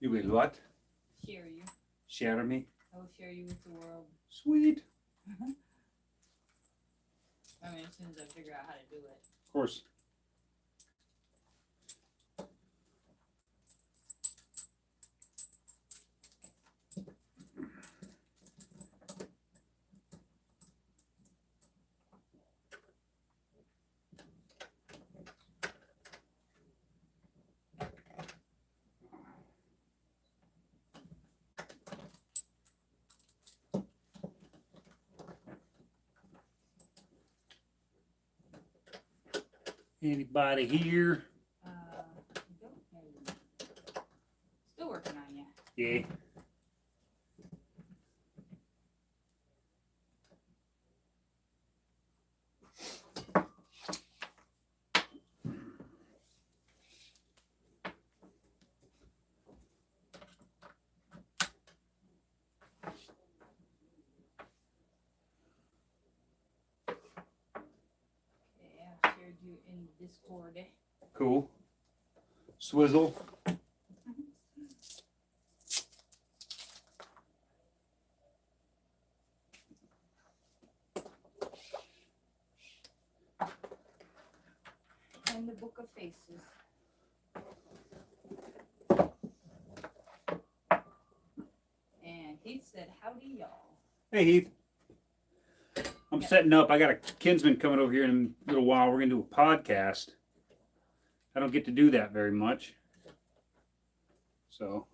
You will what? Share you. Share me? I will share you with the world. Sweet. I mean, as soon as I figure out how to do it. Of course. Anybody here? Don't know. Still working on you. Yeah. Okay, I've shared you in Discord. Cool. Swizzle. And the Book of Faces. And he said, howdy y'all. Hey, Heath. I'm setting up. I got a kinsman coming over here in a little while. We're going to do a podcast. I don't get to do that very much. So,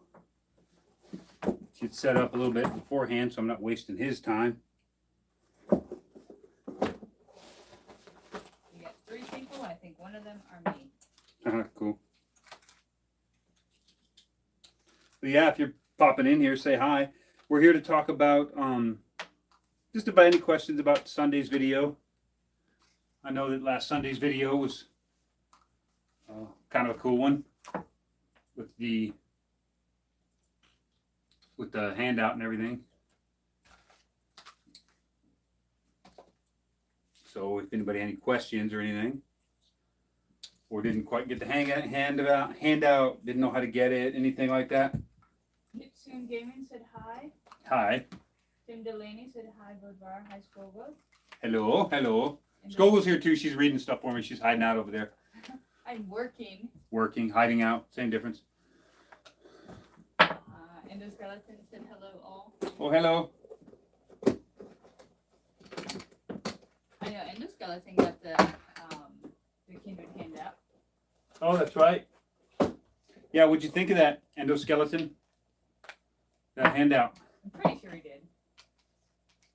get set up a little bit beforehand so I'm not wasting his time. We got 3 people. I think one of them are me. Cool. But yeah, if you're popping in here, say hi. We're here to talk about just about any questions about Sunday's video. I know that last Sunday's video was kind of a cool one with the handout and everything. So if anybody had any questions or anything, or didn't quite get the handout, didn't know how to get it, anything like that. Nipsoon Gaming said hi. Hi. Tim Delaney said hi, Budvar. Hi, Skogo. Hello. Hello. Skogo's here too. She's reading stuff for me. She's hiding out over there. I'm working. Working, hiding out, same difference. Endoskeleton said hello all. Oh, hello. I know Endoskeleton got the Kindred handout. Oh, that's right. Yeah, what'd you think of that endoskeleton? That handout? I'm pretty sure he did.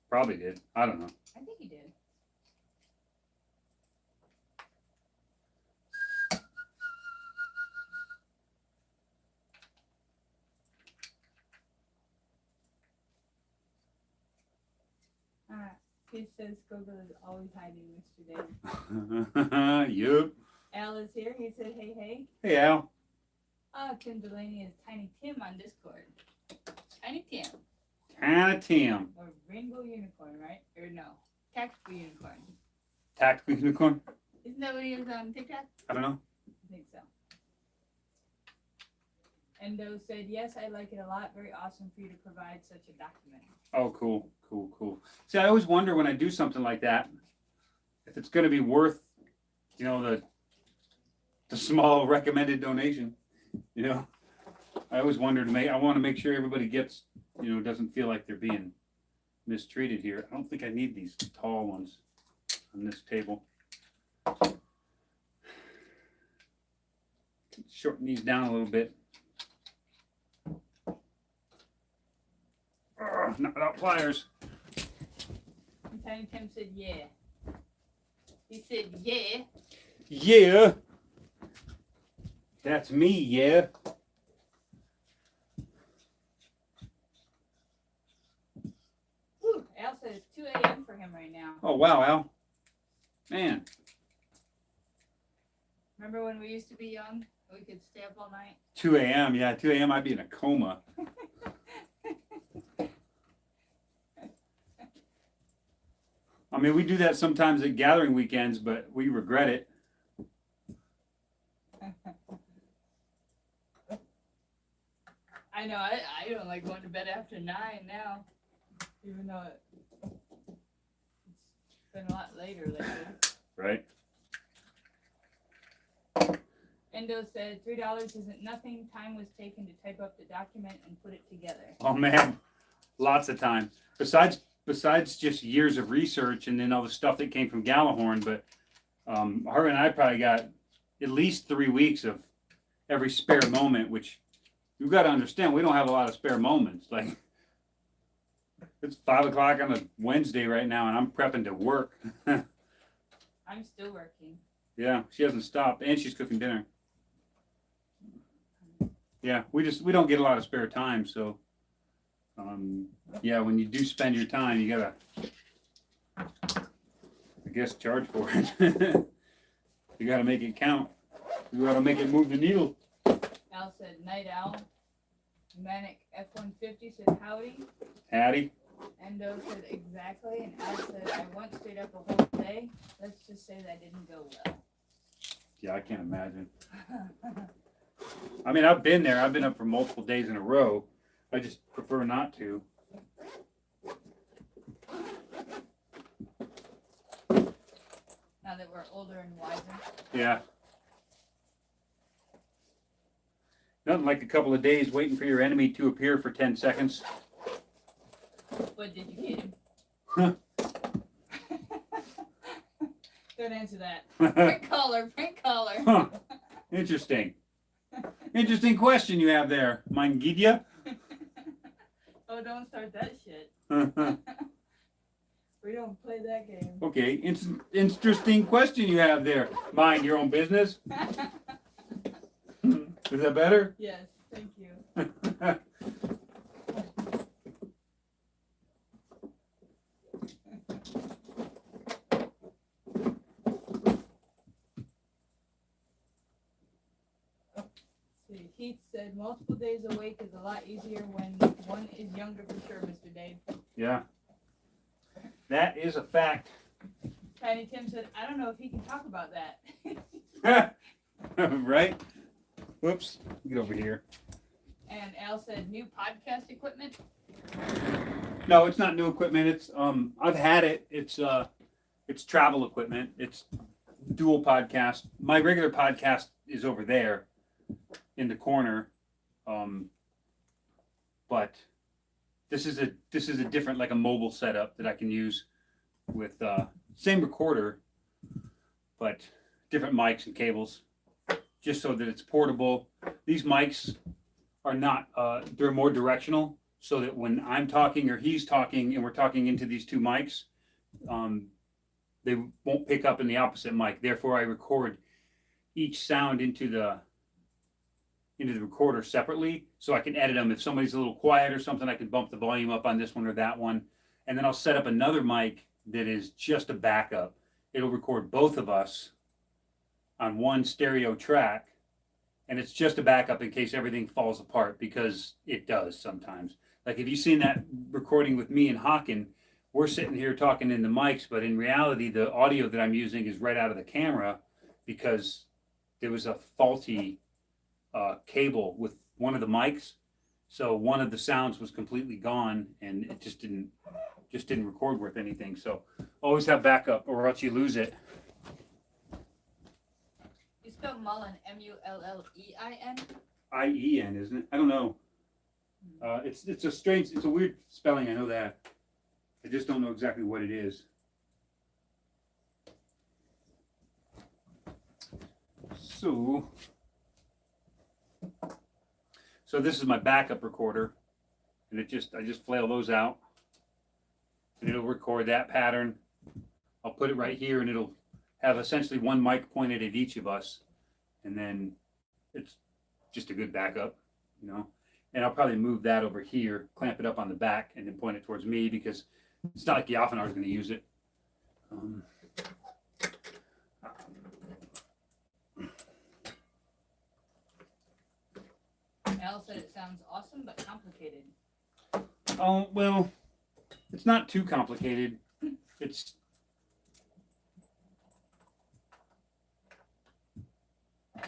Probably did. I don't know. I think he did. He says Gogo is always hiding, Mr. Dave. Yup. Al is here. He said, hey, hey. Hey, Al. Tim Delaney is Tiny Tim on Discord. Tiny Tim. Tiny Tim. Or Rainbow Unicorn, right? Or no. Tactical Unicorn. Tactical Unicorn? Isn't that what he is on TikTok? I don't know. I think so. Endo said, yes, I like it a lot. Very awesome for you to provide such a document. Oh, cool. Cool, cool. See, I always wonder when I do something like that, if it's going to be worth, the small recommended donation. I always wonder I want to make sure everybody gets, doesn't feel like they're being mistreated here. I don't think I need these tall ones on this table. Shorten these down a little bit. Not without pliers. And Tiny Tim said, yeah. He said, yeah. Yeah. That's me, yeah. Whew, Al said it's 2 a.m. for him right now. Oh, wow, Al. Man. Remember when we used to be young? We could stay up all night? 2 a.m. Yeah, 2 a.m. I'd be in a coma. I mean, we do that sometimes at gathering weekends, but we regret it. know. I don't like going to bed after 9 now, even though it's been a lot later lately. Right? Endo said $3 isn't nothing. Time was taken to type up the document and put it together. Oh man, lots of time. Besides just years of research and then all the stuff that came from Gallahorn, but her and I probably got at least 3 weeks of every spare moment, which you've got to understand, we don't have a lot of spare moments. Like, it's 5 o'clock on a Wednesday right now, and I'm prepping to work. I'm still working. Yeah, she hasn't stopped, and she's cooking dinner. Yeah, we don't get a lot of spare time, so yeah, when you do spend your time, you gotta, I guess, charge for it. You gotta make it count. You gotta make it move the needle. Al said night owl. Manic F-150 said howdy. Hattie. Endo said exactly, and Al said I once stayed up a whole day. Let's just say that didn't go well. Yeah, I can't imagine. I mean, I've been there. I've been up for multiple days in a row. I just prefer not to. Now that we're older and wiser. Yeah. Nothing like a couple of days waiting for your enemy to appear for 10 seconds. What did you get him? Don't answer that. Print caller, print caller. Huh. Interesting. Interesting question you have there, mein Gidya. Oh, don't start that shit. We don't play that game. Okay, interesting question you have there. Mind your own business. Is that better? Yes, thank you. See, Heath said multiple days awake is a lot easier when one is younger for sure, Mr. Dave. Yeah. That is a fact. Tiny Tim said, I don't know if he can talk about that. Right? Whoops. Get over here. And Al said, new podcast equipment. No, it's not new equipment. It's I've had it. It's travel equipment. It's dual podcast. My regular podcast is over there in the corner. But this is a different, like a mobile setup that I can use with same recorder, but different mics and cables, just so that it's portable. These mics are not they're more directional, so that when I'm talking or he's talking and we're talking into these two mics, they won't pick up in the opposite mic. Therefore, I record each sound into the recorder separately, so I can edit them. If somebody's a little quiet or something, I can bump the volume up on this one or that one, and then I'll set up another mic that is just a backup. It'll record both of us on one stereo track, and it's just a backup in case everything falls apart, because it does sometimes. Like if you've seen that recording with me and Hawken, we're sitting here talking in the mics, but in reality, the audio that I'm using is right out of the camera because there was a faulty cable with one of the mics, so one of the sounds was completely gone, and it just didn't record worth anything. So always have backup, or else you lose it. You spell Mullen Mullein? IEN, isn't it? I don't know. It's a weird spelling. I know that. I just don't know exactly what it is. So this is my backup recorder, and I just flail those out, and it'll record that pattern. I'll put it right here, and it'll have essentially one mic pointed at each of us, and then it's just a good backup, you know. And I'll probably move that over here, clamp it up on the back, and then point it towards me, because it's not like Yaffanar is going to use it. Al said it sounds awesome but complicated. Oh, well, it's not too complicated. It's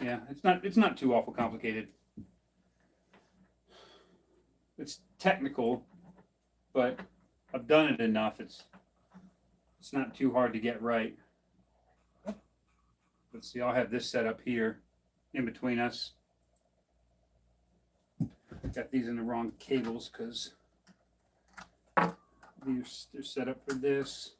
it's not too awful complicated. it's technical, but I've done it enough. It's not too hard to get right. Let's see, I'll have this set up here in between us. Got these in the wrong cables because they're set up for this.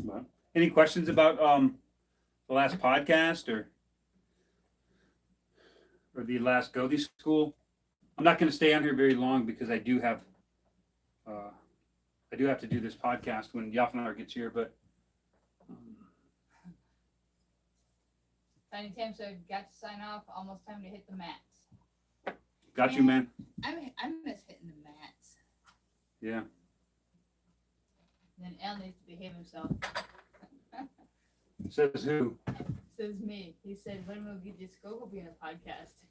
Well, any questions about the last podcast or the last Go Thee School? I'm not going to stay on here very long because I do have to do this podcast when Yafnar gets here. But Tiny Tam said, got to sign off. Almost time to hit the mats. got you, man. I miss hitting the mats. Yeah. Then Al needs to behave himself. Says who? Says me. He said, when will get Disco be in a podcast?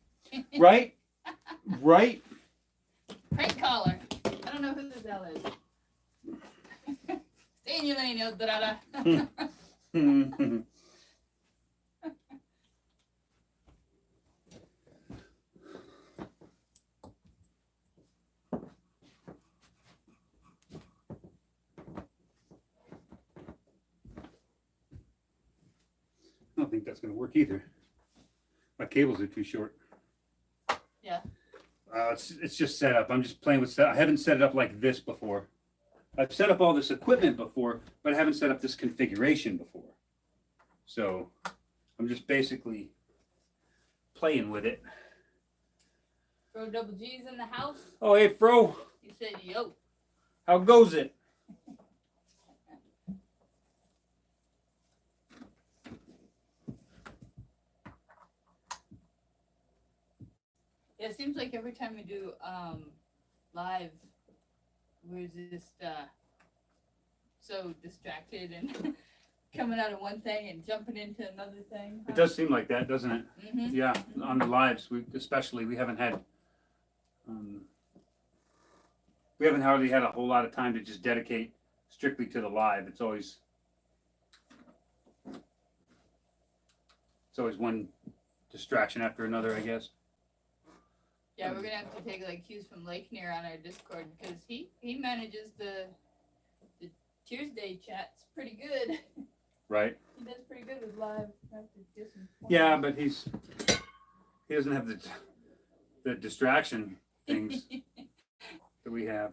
Right. Right. Prank caller. I don't know who this L is. Stay in your lane, El Dorada. I don't think that's going to work either. My cables are too short. Yeah. It's just set up. I'm just playing with set. I haven't set it up like this before. I've set up all this equipment before, but I haven't set up this configuration before. So I'm just basically playing with it. Bro Double G's in the house. Oh, hey, Fro. He said, yo. How goes it? Yeah, it seems like every time we do live, we're just so distracted and coming out of one thing and jumping into another thing. It does seem like that, doesn't it? Mm-hmm. Yeah, on the lives, we haven't had hardly had a whole lot of time to just dedicate strictly to the live. It's always one distraction after another, I guess. Yeah, we're gonna have to take like cues from Lake Near on our Discord because he manages the Tuesday chats pretty good. Right. He does pretty good with live. Yeah, but he doesn't have the distraction things that we have.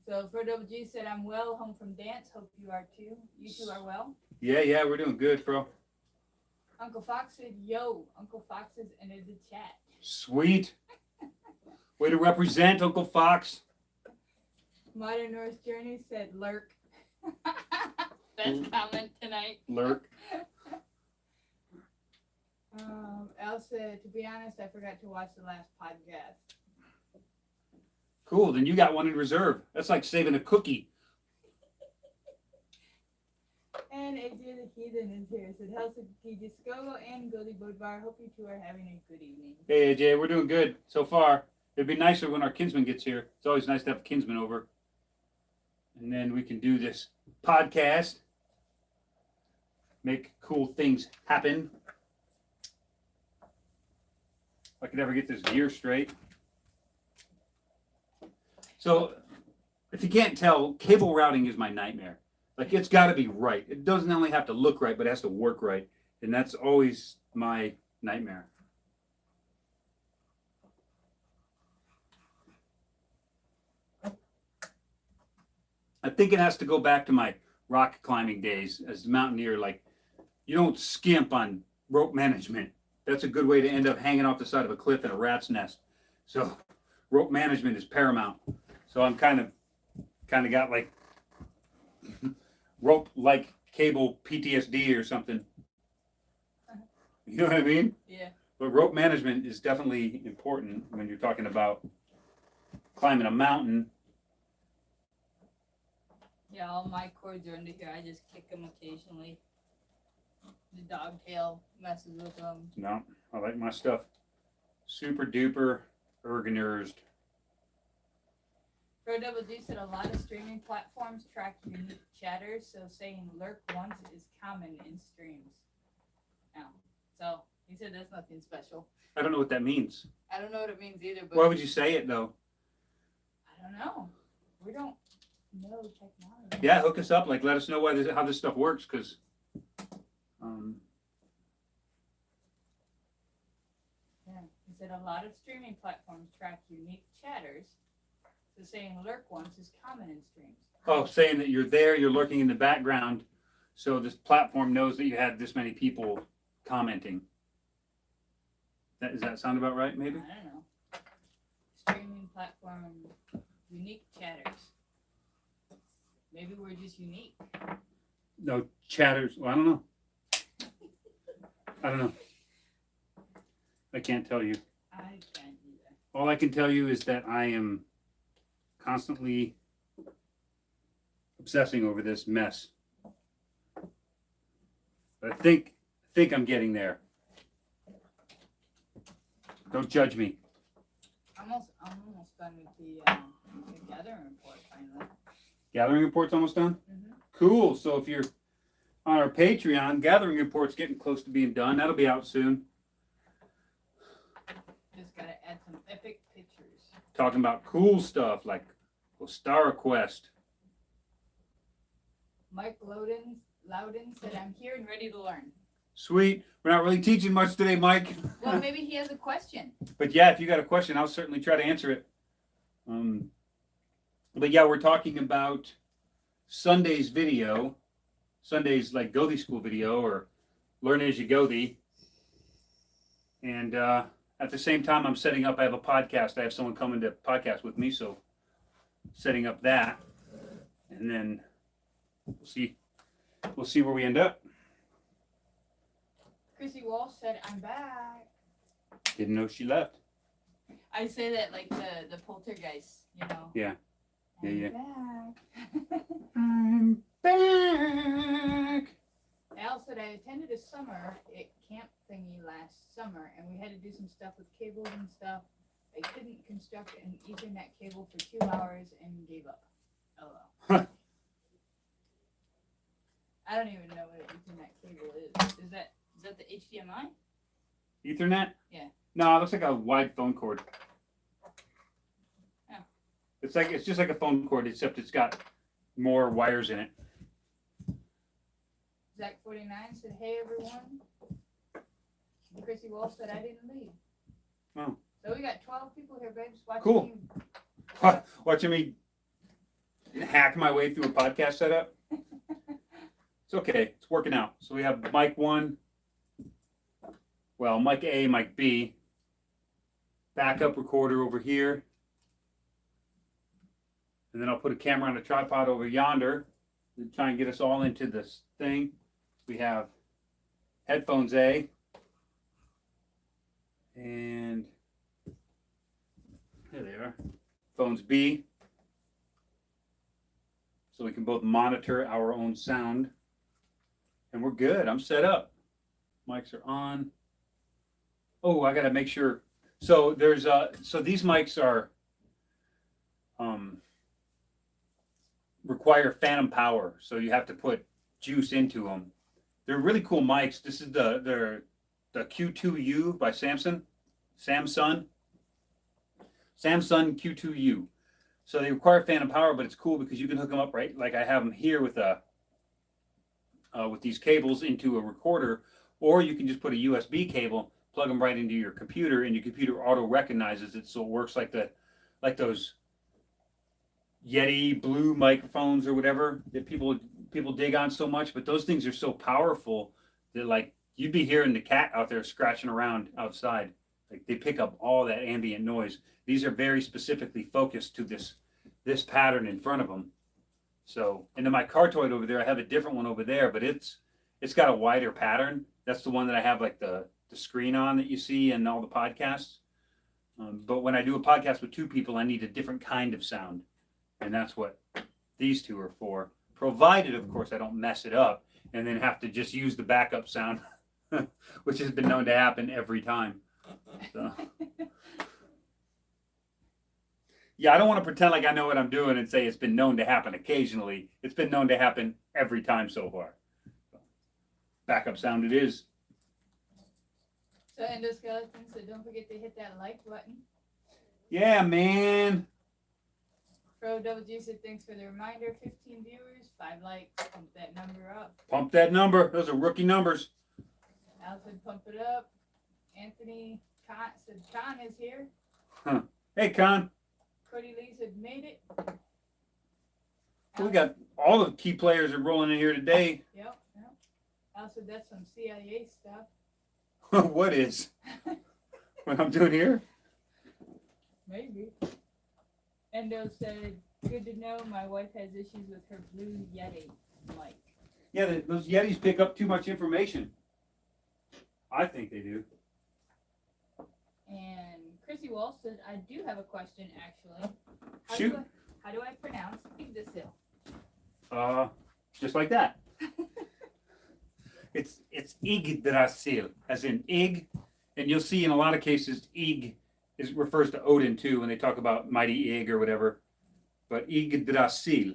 So Fro Double G said, I'm well, home from dance. Hope you are too. You two are well. Yeah, we're doing good, bro. Uncle Fox said, yo, Uncle Fox has entered the chat. Sweet. Way to represent, Uncle Fox. Modern Norse Journey said, lurk. Best comment tonight. Lurk. Al said, to be honest, I forgot to watch the last podcast. Cool, then you got one in reserve. That's like saving a cookie. And AJ the Heathen is here. Said, Helsinki Disco and Goldie Bodvar. Hope you two are having a good evening. Hey, AJ, we're doing good so far. It'd be nicer when our kinsman gets here. It's always nice to have a kinsman over. And then we can do this podcast. Make cool things happen. If I could ever get this gear straight. So, if you can't tell, cable routing is my nightmare. Like, it's got to be right. It doesn't only have to look right, but it has to work right. And that's always my nightmare. I think it has to go back to my rock climbing days as a mountaineer. Like, you don't skimp on rope management. That's a good way to end up hanging off the side of a cliff in a rat's nest. So, rope management is paramount. So I'm kind of got like rope like cable PTSD or something. You know what I mean? Yeah. But rope management is definitely important when you're talking about climbing a mountain. Yeah, all my cords are under here. I just kick them occasionally. The dog tail messes with them. No, I like my stuff super duper organized. Pro Double G said a lot of streaming platforms track unique chatters, so saying lurk once is common in streams. Now, so he said that's nothing special. I don't know what that means. I don't know what it means either, but Why would you say it though? I don't know. We don't know technology. Yeah, hook us up. Like, let us know how this stuff works, because Yeah, he said a lot of streaming platforms track unique chatters, so saying lurk once is common in streams. oh, saying that you're there, you're lurking in the background, so this platform knows that you had this many people commenting. Does that sound about right? Maybe. I don't know. Streaming platform unique chatters. Maybe we're just unique. No chatters. Well, I don't know. I don't know. I can't tell you. I can't either. All I can tell you is that I am constantly obsessing over this mess. But I think I'm getting there. Don't judge me. I'm almost done with the gathering report finally. Gathering report's almost done? Mm-hmm. Cool. So if you're on our Patreon, gathering report's getting close to being done. That'll be out soon. Just gotta add some epic pictures. Talking about cool stuff like Star Quest. Mike Loudon said, "I'm here and ready to learn." Sweet. We're not really teaching much today, Mike. Well, maybe he has a question. But yeah, if you got a question, I'll certainly try to answer it. But yeah, we're talking about Sunday's video. Sunday's like Go Thee School video, or Learn As You Go Thee. And at the same time, I'm setting up, I have a podcast. I have someone coming to podcast with me, so setting up that. And then we'll see where we end up. Chrissy Walsh said, "I'm back." Didn't know she left. I say that like the poltergeist, you know. Yeah. Yeah. Back. I'm back. Al said, "I attended a summer camp thingy last summer, and we had to do some stuff with cables and stuff. I couldn't construct an Ethernet cable for 2 hours and gave up. LOL." I don't even know what an Ethernet cable is. Is that the HDMI? Ethernet? Yeah. No, it looks like a wide phone cord. Oh. It's just like a phone cord, except it's got more wires in it. Zach49 said, "Hey everyone." And Chrissy Walsh said, "I didn't leave." Oh. So we got 12 people here, babes. Watching Cool. you. Watching me hack my way through a podcast setup. It's okay. It's working out. So we have mic 1. Well, mic A, mic B. Backup recorder over here. And then I'll put a camera on a tripod over yonder to try and get us all into this thing. We have headphones A. And there they are. Phones B. So we can both monitor our own sound. And we're good. I'm set up. Mics are on. Oh, I gotta make sure. So there's so these mics are require phantom power. So you have to put juice into them. They're really cool mics. This is the Q2U by Samsung Q2U. So they require phantom power, but it's cool because you can hook them up right, like I have them here with these cables into a recorder, or you can just put a USB cable, plug them right into your computer, and your computer auto recognizes it, so it works like those Yeti blue microphones or whatever that people dig on so much. But those things are so powerful that like you'd be hearing the cat out there scratching around outside. Like they pick up all that ambient noise. These are very specifically focused to this pattern in front of them. So, and then my Cartoid over there, I have a different one over there, but it's got a wider pattern. That's the one that I have like the screen on that you see in all the podcasts. But when I do a podcast with 2 people, I need a different kind of sound. And that's what these 2 are for. Provided, of course, I don't mess it up and then have to just use the backup sound, which has been known to happen every time. So. Yeah, I don't want to pretend like I know what I'm doing and say it's been known to happen occasionally. It's been known to happen every time so far. Backup sound it is. So endoskeletons, so don't forget to hit that like button. Yeah, man. Pro Double G said thanks for the reminder. 15 viewers, 5 likes. Pump that number up. Pump that number. Those are rookie numbers. Al said pump it up. Anthony Khan said Khan is here. Hey, Con. Cody Lee said made it. We got all the key players are rolling in here today. Yep. Al said that's some CIA stuff. What is? What I'm doing here? Maybe. Endo said, good to know my wife has issues with her Blue Yeti mic. Yeah, those Yetis pick up too much information. I think they do. And Chrissy Walsh said, I do have a question actually. Shoot. How do I pronounce Yggdrasil? Just like that. It's Yggdrasil, as in Ig, and you'll see in a lot of cases Ig refers to Odin too when they talk about mighty Ig or whatever. But Yggdrasil,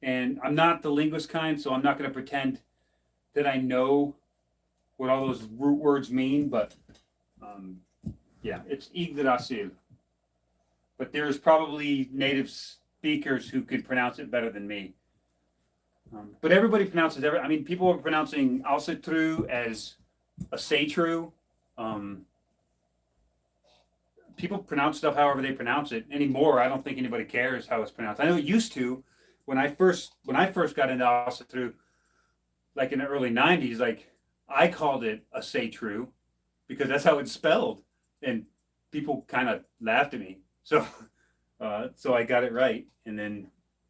and I'm not the linguist kind, so I'm not going to pretend that I know what all those root words mean. But yeah, it's Yggdrasil. But there's probably native speakers who could pronounce it better than me. But everybody pronounces I mean, people are pronouncing Alcatru as a Satru. People pronounce stuff however they pronounce it. Anymore, I don't think anybody cares how it's pronounced. I know it used to when I first got into Alcatru, like in the early '90s. Like I called it a Satru because that's how it's spelled, and people kind of laughed at me. So I got it right, and then,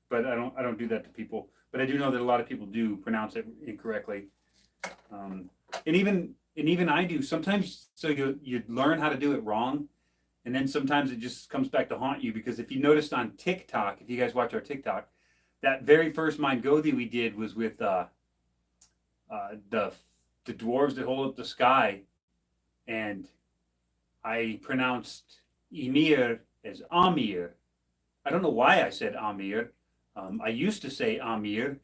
but I don't do that to people. But I do know that a lot of people do pronounce it incorrectly, and even I do sometimes. So you learn how to do it wrong, and then sometimes it just comes back to haunt you because if you noticed on TikTok, if you guys watch our TikTok, that very first Mind Gothi we did was with the dwarves that hold up the sky, and I pronounced Emir as Amir. I don't know why I said Amir. I used to say Amir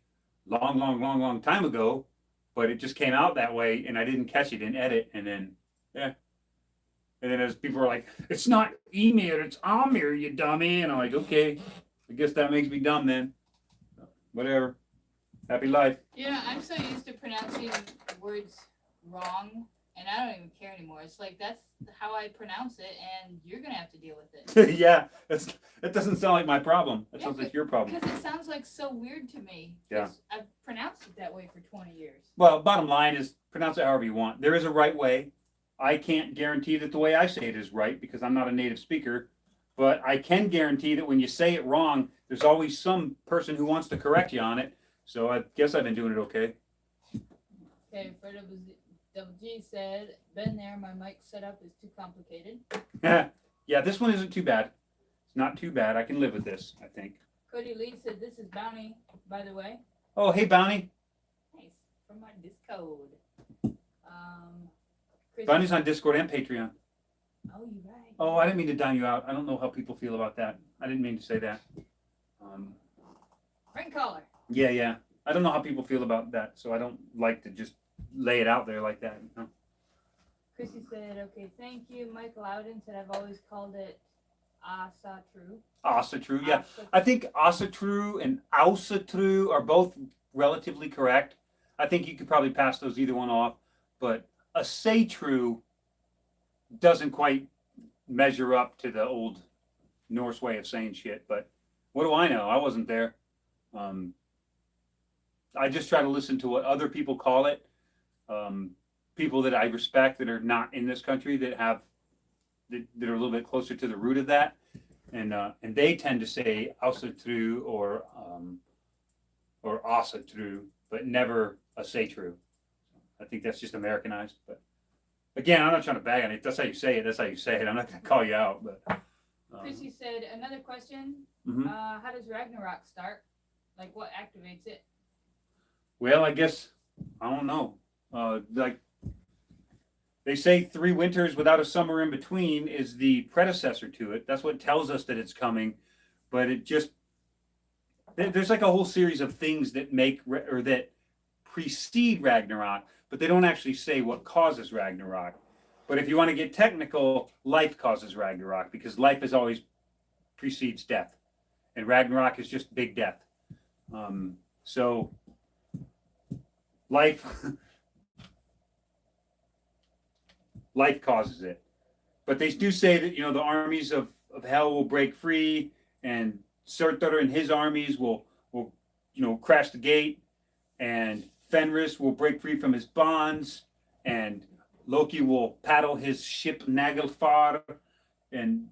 long time ago, but it just came out that way, and I didn't catch it in edit, and then as people were like, "It's not Emir, it's Amir, you dummy," and I'm like, "Okay, I guess that makes me dumb then. Whatever. Happy life." Yeah, I'm so used to pronouncing words wrong, and I don't even care anymore. It's like that's how I pronounce it, and you're gonna have to deal with it. Yeah, that doesn't sound like my problem. That sounds like your problem. Because it sounds like so weird to me. Yeah. I've pronounced it that way for 20 years. Well, bottom line is pronounce it however you want. There is a right way. I can't guarantee that the way I say it is right because I'm not a native speaker, but I can guarantee that when you say it wrong, there's always some person who wants to correct you on it. So I guess I've been doing it okay. Okay, Fredo Double G said, been there, my mic setup is too complicated. Yeah, this one isn't too bad. It's not too bad. I can live with this, I think. Cody Lee said, this is Bounty, by the way. Oh, hey, Bounty. Nice. From my Discord. Bounty's on Discord and Patreon. Oh, you're right. Oh, I didn't mean to dime you out. I don't know how people feel about that. I didn't mean to say that. Ring caller. Yeah. I don't know how people feel about that, so I don't like to just lay it out there like that. You know? Chrissy said, okay, thank you. Mike Loudon said, I've always called it Asatru. Asatru, yeah. I think Asatru and Ausatru are both relatively correct. I think you could probably pass those either one off, but a Satru doesn't quite measure up to the old Norse way of saying shit, but what do I know? I wasn't there. I just try to listen to what other people call it. People that I respect that are not in this country that are a little bit closer to the root of that, and they tend to say Ausatru or Asatru, but never a Satru. I think that's just Americanized. But again, I'm not trying to bag on it. That's how you say it. That's how you say it. I'm not going to call you out. But Chrissy said, another question. Mm-hmm. How does Ragnarok start? Like, what activates it? Well, I guess I don't know. Like they say, 3 winters without a summer in between is the predecessor to it. That's what tells us that it's coming. but it just there's like a whole series of things that make or that precede Ragnarok, but they don't actually say what causes Ragnarok. But if you want to get technical, life causes Ragnarok because life is always precedes death, and Ragnarok is just big death. So life life causes it. But they do say that the armies of hell will break free, and Surtur and his armies will crash the gate, and Fenris will break free from his bonds, and Loki will paddle his ship Naglfar, and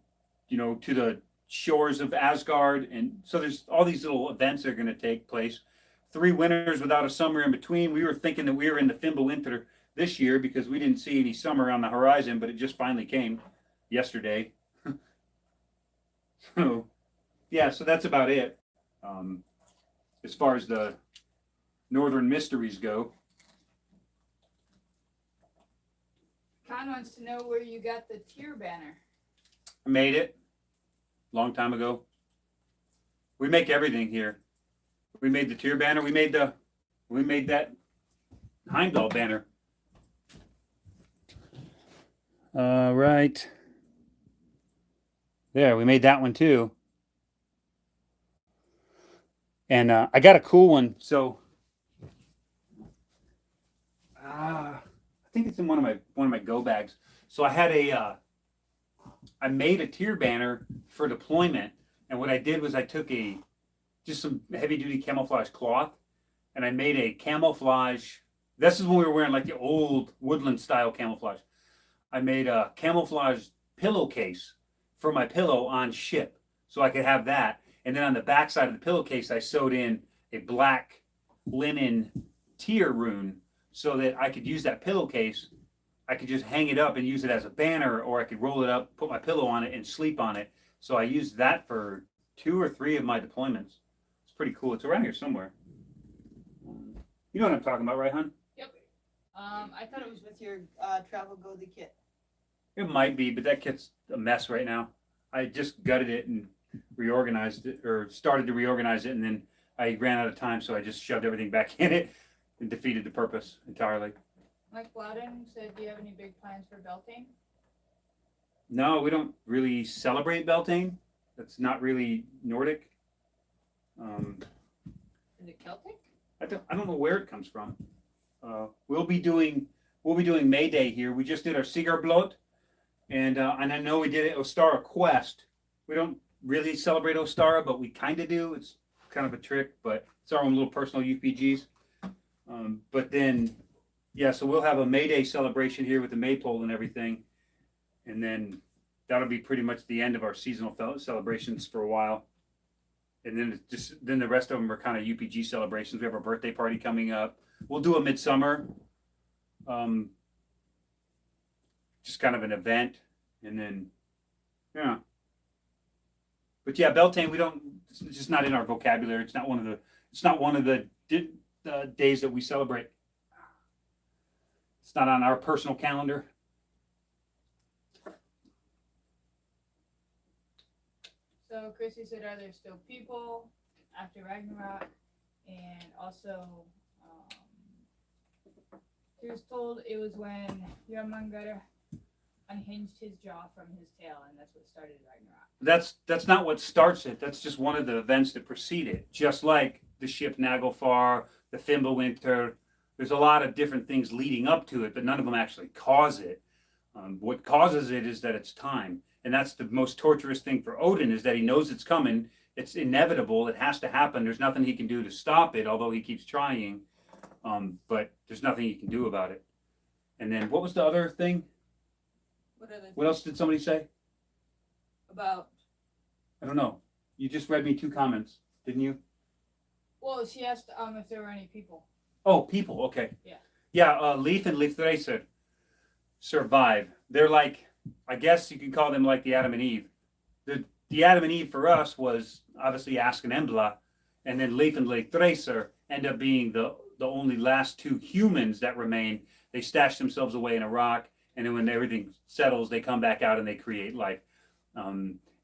to the shores of Asgard, and so there's all these little events that are going to take place. 3 winters without a summer in between. We were thinking that we were in the Fimbulwinter this year because we didn't see any summer on the horizon, but it just finally came yesterday. So yeah, so that's about it as far as the Northern mysteries go. Con wants to know where you got the tier banner. I made it a long time ago. We make everything here. We made the tier banner. We made that Heimdall banner. Right. There, we made that one too. And I got a cool one. So I think it's in one of my go bags. So I had I made a tier banner for deployment, and what I did was I took just some heavy duty camouflage cloth, and I made a camouflage. This is when we were wearing like the old woodland style camouflage. I made a camouflage pillowcase for my pillow on ship, so I could have that. And then on the back side of the pillowcase, I sewed in a black linen tier rune so that I could use that pillowcase. I could just hang it up and use it as a banner, or I could roll it up, put my pillow on it, and sleep on it. So I used that for 2 or 3 of my deployments. It's pretty cool. It's around here somewhere. You know what I'm talking about, right, hon? Yep. I thought it was with your travel go the kit. It might be, but that kit's a mess right now. I just gutted it and reorganized it, or started to reorganize it, and then I ran out of time, so I just shoved everything back in it and defeated the purpose entirely. Mike Loudon said, do you have any big plans for Beltane? No, we don't really celebrate Beltane. That's not really Nordic. Is it Celtic? I don't know where it comes from. We'll be doing May Day here. We just did our Sigarblot, and I know we did it Ostara Quest. We don't really celebrate Ostara, but we kind of do. It's kind of a trick, but it's our own little personal UPGs. But then, yeah, so we'll have a May Day celebration here with the maypole and everything, and then that'll be pretty much the end of our seasonal celebrations for a while. And then the rest of them are kind of UPG celebrations. We have our birthday party coming up. We'll do a midsummer, just kind of an event, and then yeah. But yeah, Beltane, it's just not in our vocabulary. It's not one of the days that we celebrate. It's not on our personal calendar. So Chrissy said, are there still people after Ragnarok? And also, she was told it was when Jormungandr unhinged his jaw from his tail, and that's what started Ragnarok. That's not what starts it. That's just one of the events that precede it. Just like the ship Naglfar, the Fimbulwinter. There's a lot of different things leading up to it, but none of them actually cause it. What causes it is that it's time. And that's the most torturous thing for Odin, is that he knows it's coming. It's inevitable. It has to happen. There's nothing he can do to stop it, although he keeps trying. But there's nothing he can do about it. And then what was the other thing? What else did somebody say? About? I don't know. You just read me 2 comments, didn't you? Well, she asked if there were any people. Oh, people. Okay. Yeah. Yeah, Leif and Leifthracer survive. They're like, I guess you can call them like the Adam and Eve. The Adam and Eve for us was obviously Ask and Embla, and then Leif and Leifthracer end up being the only last 2 humans that remain. They stash themselves away in a rock, and then when everything settles, they come back out and they create life.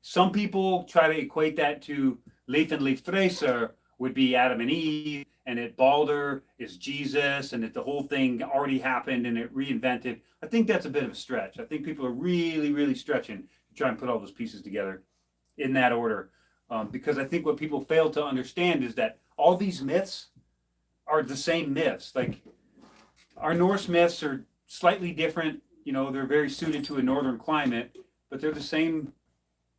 Some people try to equate that to Leif and Leif Tracer would be Adam and Eve, and that Balder is Jesus, and that the whole thing already happened and it reinvented. I think that's a bit of a stretch. I think people are really, really stretching to try and put all those pieces together in that order. Because I think what people fail to understand is that all these myths are the same myths. Like our Norse myths are slightly different. You know, they're very suited to a northern climate, but they're the same.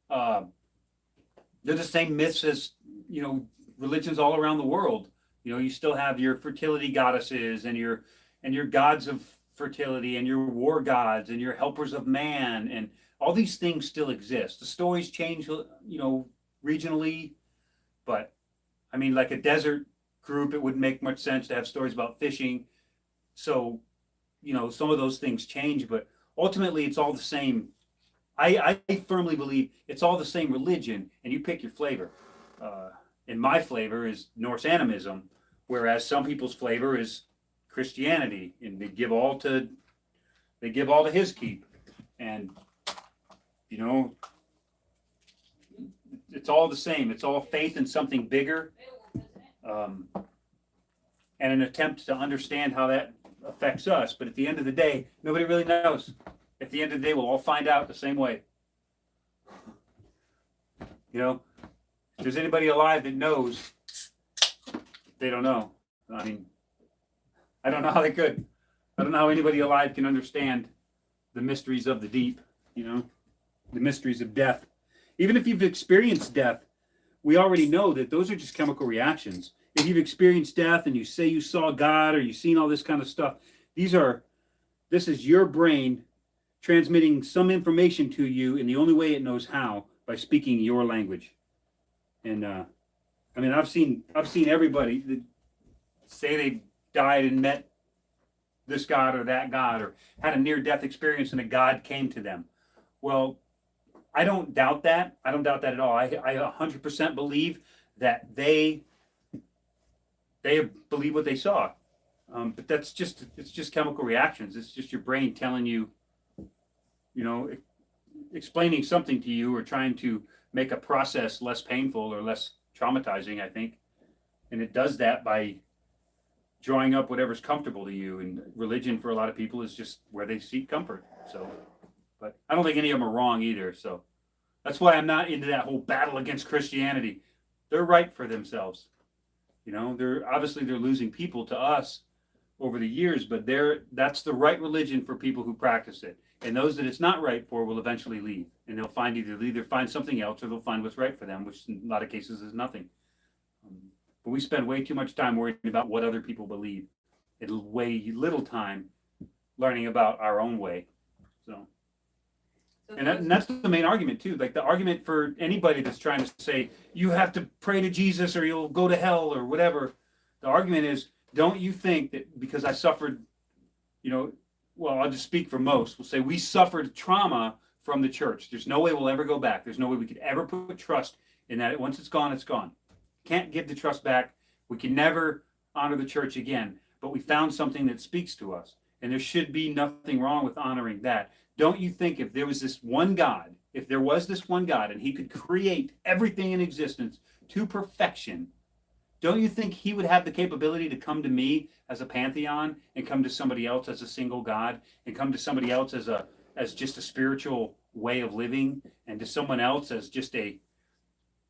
They're the same myths as, you know, religions all around the world. You know, you still have your fertility goddesses and your gods of fertility and your war gods and your helpers of man, and all these things still exist. The stories change, you know, regionally, but I mean, like a desert group, it wouldn't make much sense to have stories about fishing. So, you know, some of those things change, but ultimately it's all the same. I firmly believe it's all the same religion, and you pick your flavor. And my flavor is Norse animism, whereas some people's flavor is Christianity, and they give all to his keep. And you know, it's all the same. It's all faith in something bigger, and an attempt to understand how that affects us. But at the end of the day, nobody really knows. At the end of the day, we'll all find out the same way. You know, if there's anybody alive that knows, they don't know. I mean, I don't know how they could. I don't know how anybody alive can understand the mysteries of the deep, you know, the mysteries of death. Even if you've experienced death, we already know that those are just chemical reactions. If you've experienced death and you say you saw God or you've seen all this kind of stuff, this is your brain transmitting some information to you in the only way it knows how, by speaking your language. And I mean, I've seen everybody that say they died and met this God or that God, or had a near-death experience and a God came to them. Well, I don't doubt that. I don't doubt that at all. I 100% believe that they believe what they saw. But it's just chemical reactions. It's just your brain telling you, you know, explaining something to you or trying to make a process less painful or less traumatizing, I think. And it does that by drawing up whatever's comfortable to you. And religion for a lot of people is just where they seek comfort. So, but I don't think any of them are wrong either. So that's why I'm not into that whole battle against Christianity. They're right for themselves. You know, they're losing people to us over the years, but that's the right religion for people who practice it. And those that it's not right for will eventually leave, and they'll either find something else or they'll find what's right for them, which in a lot of cases is nothing. But we spend way too much time worrying about what other people believe, and way little time learning about our own way. So and that's the main argument too. Like the argument for anybody that's trying to say you have to pray to Jesus or you'll go to hell or whatever. The argument is, don't you think that because I suffered, you know, well, I'll just speak for most. We'll say we suffered trauma from the church. There's no way we'll ever go back. There's no way we could ever put trust in that. Once it's gone, it's gone. Can't give the trust back. We can never honor the church again. But we found something that speaks to us. And there should be nothing wrong with honoring that. Don't you think if there was this one God, and he could create everything in existence to perfection, don't you think he would have the capability to come to me as a pantheon, and come to somebody else as a single God, and come to somebody else as just a spiritual way of living, and to someone else as just a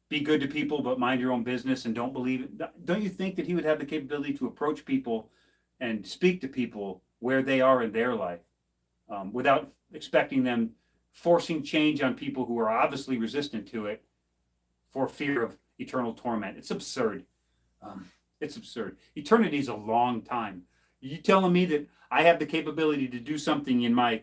be good to people but mind your own business and don't believe it? Don't you think that he would have the capability to approach people and speak to people where they are in their life, without expecting them, forcing change on people who are obviously resistant to it for fear of eternal torment? It's absurd. It's absurd. Eternity is a long time. You telling me that I have the capability to do something in my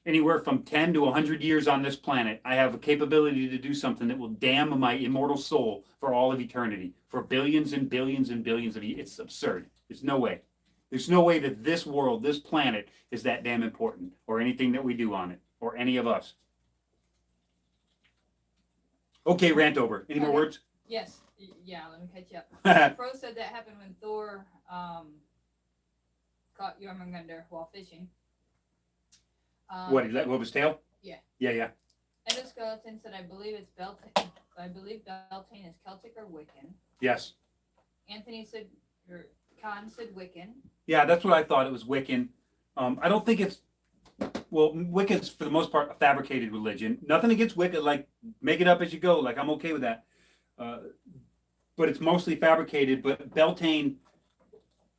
anywhere from 10 to 100 years on this planet? I have a capability to do something that will damn my immortal soul for all of eternity, for billions and billions and billions of years. It's absurd. There's no way. There's no way that this world, this planet, is that damn important, or anything that we do on it, or any of us. Okay, rant over. Any more words? Yes. Yeah, let me catch you up. Fro said that happened when Thor caught Jormungandr while fishing. What was tail? Yeah. Yeah. Endoskeleton said, I believe Beltane is Celtic or Wiccan. Yes. Anthony said, or Khan said Wiccan. Yeah, that's what I thought. It was Wiccan. I don't think it's, well, Wicca's for the most part a fabricated religion. Nothing against Wicca, like make it up as you go. Like I'm okay with that. But it's mostly fabricated. But Beltane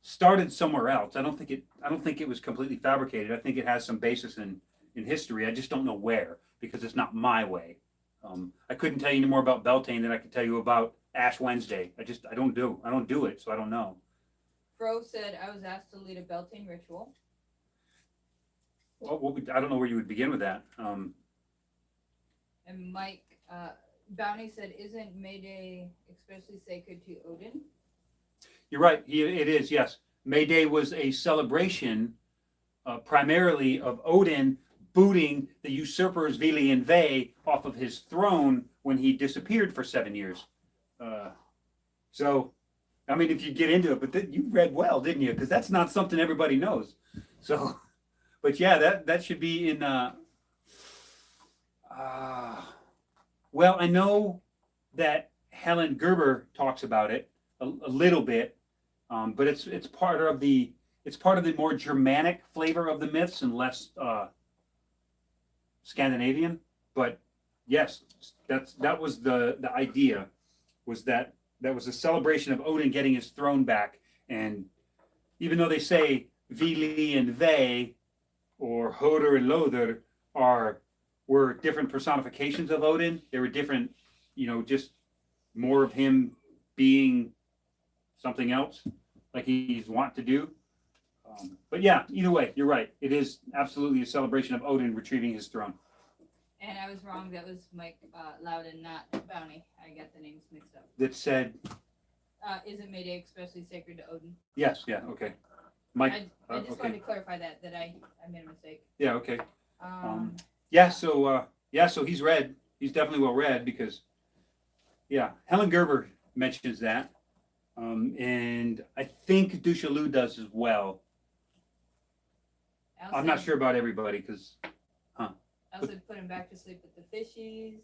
started somewhere else. I don't think it was completely fabricated. I think it has some basis in history. I just don't know where because it's not my way. I couldn't tell you any more about Beltane than I could tell you about Ash Wednesday. I don't do it, so I don't know. Fro said, I was asked to lead a Beltane ritual. Well, I don't know where you would begin with that. And Mike Bounty said, isn't May Day especially sacred to Odin? You're right. It is, yes. May Day was a celebration primarily of Odin booting the usurpers Vili and Ve off of his throne when he disappeared for 7 years. So, I mean, if you get into it, but you read well, didn't you? Because that's not something everybody knows. So, but yeah, that should be in. Well, I know that Helen Gerber talks about it a little bit, but it's part of the more Germanic flavor of the myths and less Scandinavian. But yes, that was the idea, was that was a celebration of Odin getting his throne back. And even though they say Vili and Ve or Hoder and Loder were different personifications of Odin, they were different, just more of him being something else like he's wont to do. But yeah, either way, you're right. It is absolutely a celebration of Odin retrieving his throne. And I was wrong. That was Mike Loudon, not Bounty. I got the names mixed up. That said, isn't May Day especially sacred to Odin? yes, yeah, okay. Mike, I just okay. wanted to clarify that I made a mistake. Yeah, okay. So he's read. He's definitely well read because, yeah, Helen Gerber mentions that. And I think Duchalou does as well. I'm not sure about everybody because, I said put him back to sleep with the fishies.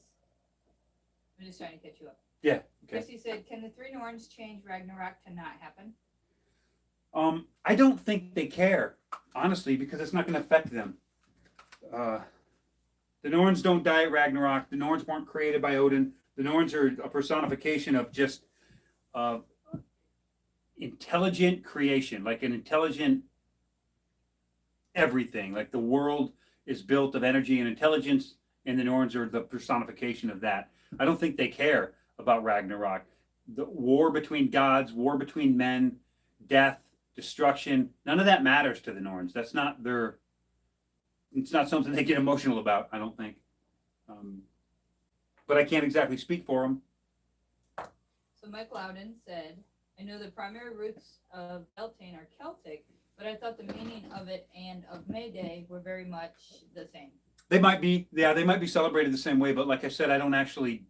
I'm just trying to catch you up. Yeah, okay. Chrissy said, can the Three Norns change Ragnarok to not happen? I don't think they care, honestly, because it's not going to affect them. The Norns don't die at Ragnarok. The Norns weren't created by Odin. The Norns are a personification of just intelligent creation, like an intelligent everything. Like the world is built of energy and intelligence, and the Norns are the personification of that. I don't think they care about Ragnarok. The war between gods, war between men, death, destruction, none of that matters to the Norns. That's not it's not something they get emotional about, I don't think. But I can't exactly speak for them. So Mike Loudon said, I know the primary roots of Beltane are Celtic, but I thought the meaning of it and of May Day were very much the same. They might be, they might be celebrated the same way, but like I said, I don't actually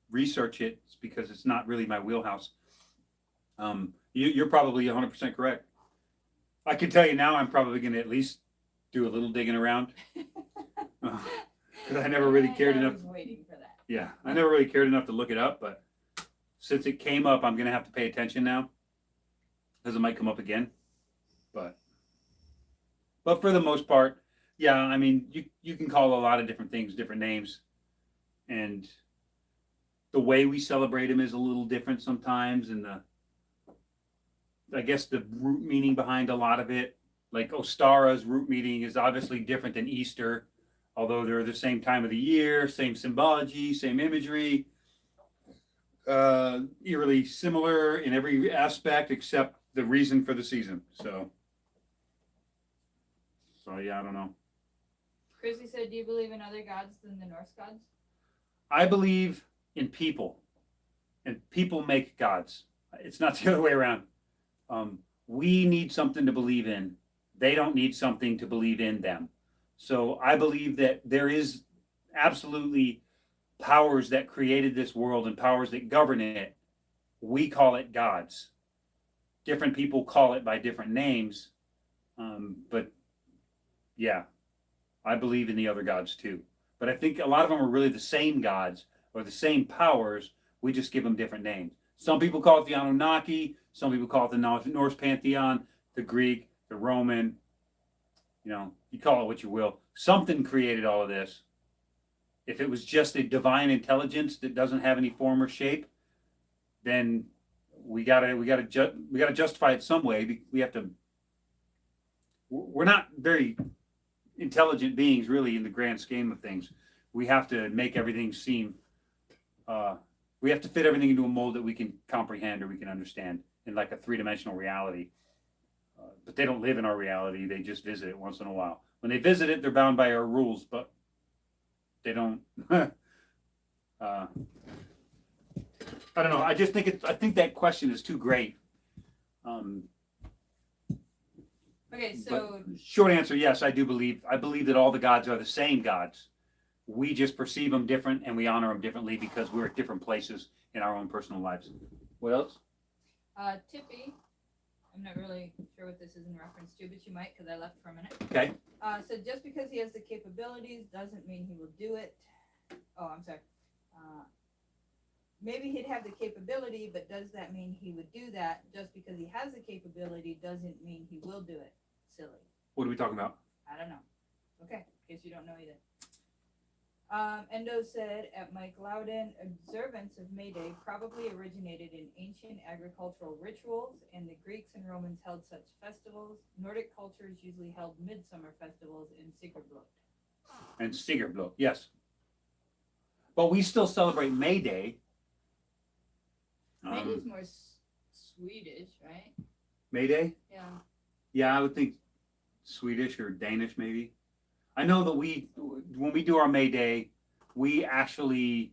research it because it's not really my wheelhouse. You're probably 100% correct. I can tell you now, I'm probably going to at least do a little digging around. Because I never really cared enough. I was waiting for that. Yeah, I never really cared enough to look it up, but since it came up, I'm going to have to pay attention now because it might come up again. But for the most part, yeah, I mean, you can call a lot of different things different names, and the way we celebrate them is a little different sometimes, and I guess the root meaning behind a lot of it, like Ostara's root meaning is obviously different than Easter, although they're the same time of the year, same symbology, same imagery, eerily similar in every aspect except the reason for the season. So yeah, I don't know. Chrissy said, do you believe in other gods than the Norse gods? I believe in people, and people make gods. It's not the other way around. We need something to believe in. They don't need something to believe in them. So I believe that there is absolutely powers that created this world and powers that govern it. We call it gods. Different people call it by different names. But yeah, I believe in the other gods too. But I think a lot of them are really the same gods or the same powers. We just give them different names. Some people call it the Anunnaki. Some people call it the Norse pantheon, the Greek, the Roman. You know, you call it what you will. Something created all of this. If it was just a divine intelligence that doesn't have any form or shape, then we gotta justify it some way. We have to. We're not very intelligent beings, really, in the grand scheme of things. We have to make everything seem. We have to fit everything into a mold that we can comprehend or we can understand in like a three-dimensional reality. But they don't live in our reality. They just visit it once in a while. When they visit it, they're bound by our rules, but they don't. I don't know. I just think I think that question is too great. Okay, so Short answer, yes, I do believe. I believe that all the gods are the same gods. We just perceive them different and we honor them differently because we're at different places in our own personal lives. What else? Tippy, I'm not really sure what this is in reference to, but you might because I left for a minute. Okay. So just because he has the capabilities doesn't mean he will do it. Oh, I'm sorry. Maybe he'd have the capability, but does that mean he would do that? Just because he has the capability doesn't mean he will do it. Silly. What are we talking about? I don't know. Okay, guess you don't know either. Endo said at Mike Loudon, observance of May Day probably originated in ancient agricultural rituals, and the Greeks and Romans held such festivals. Nordic cultures usually held midsummer festivals in Sigurblot. And Sigurblot, yes. But we still celebrate May Day. Maybe it's more Swedish, right? May Day? Yeah. Yeah, I would think Swedish or Danish, maybe. I know that when we do our May Day, we actually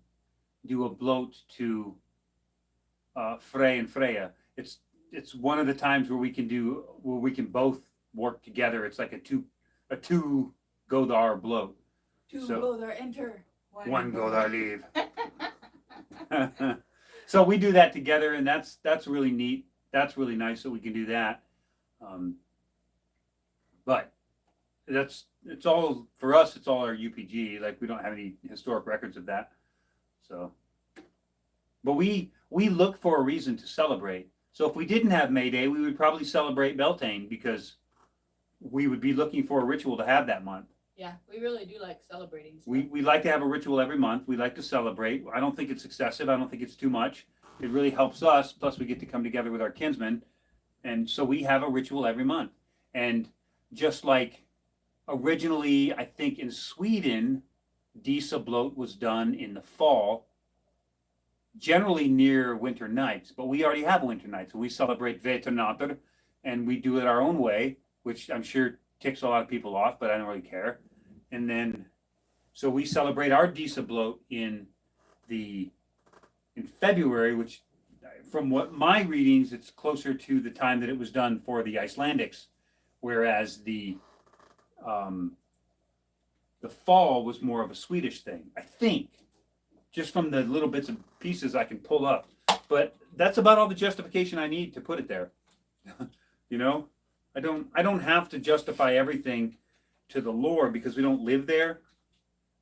do a blot to Frey and Freya. It's one of the times where we can both work together. It's like a two go there blot. Two So- go there, enter. One go there leave. So we do that together, and that's really neat. That's really nice that we can do that. But it's all for us. It's all our UPG. Like we don't have any historic records of that. So, but we look for a reason to celebrate. So if we didn't have May Day, we would probably celebrate Beltane because we would be looking for a ritual to have that month. Yeah, we really do like celebrating stuff. We like to have a ritual every month. We like to celebrate. I don't think it's excessive. I don't think it's too much. It really helps us. Plus, we get to come together with our kinsmen. And so we have a ritual every month. And just like originally, I think in Sweden, Dieselblot was done in the fall, generally near winter nights. But we already have winter nights. So we celebrate Veternater, and we do it our own way, which I'm sure ticks a lot of people off, but I don't really care. And then, so we celebrate our Dieselblot in February, which from what my readings, it's closer to the time that it was done for the Icelandics, whereas the fall was more of a Swedish thing, I think, just from the little bits and pieces I can pull up. But that's about all the justification I need to put it there. You know, I don't have to justify everything to the lore because we don't live there.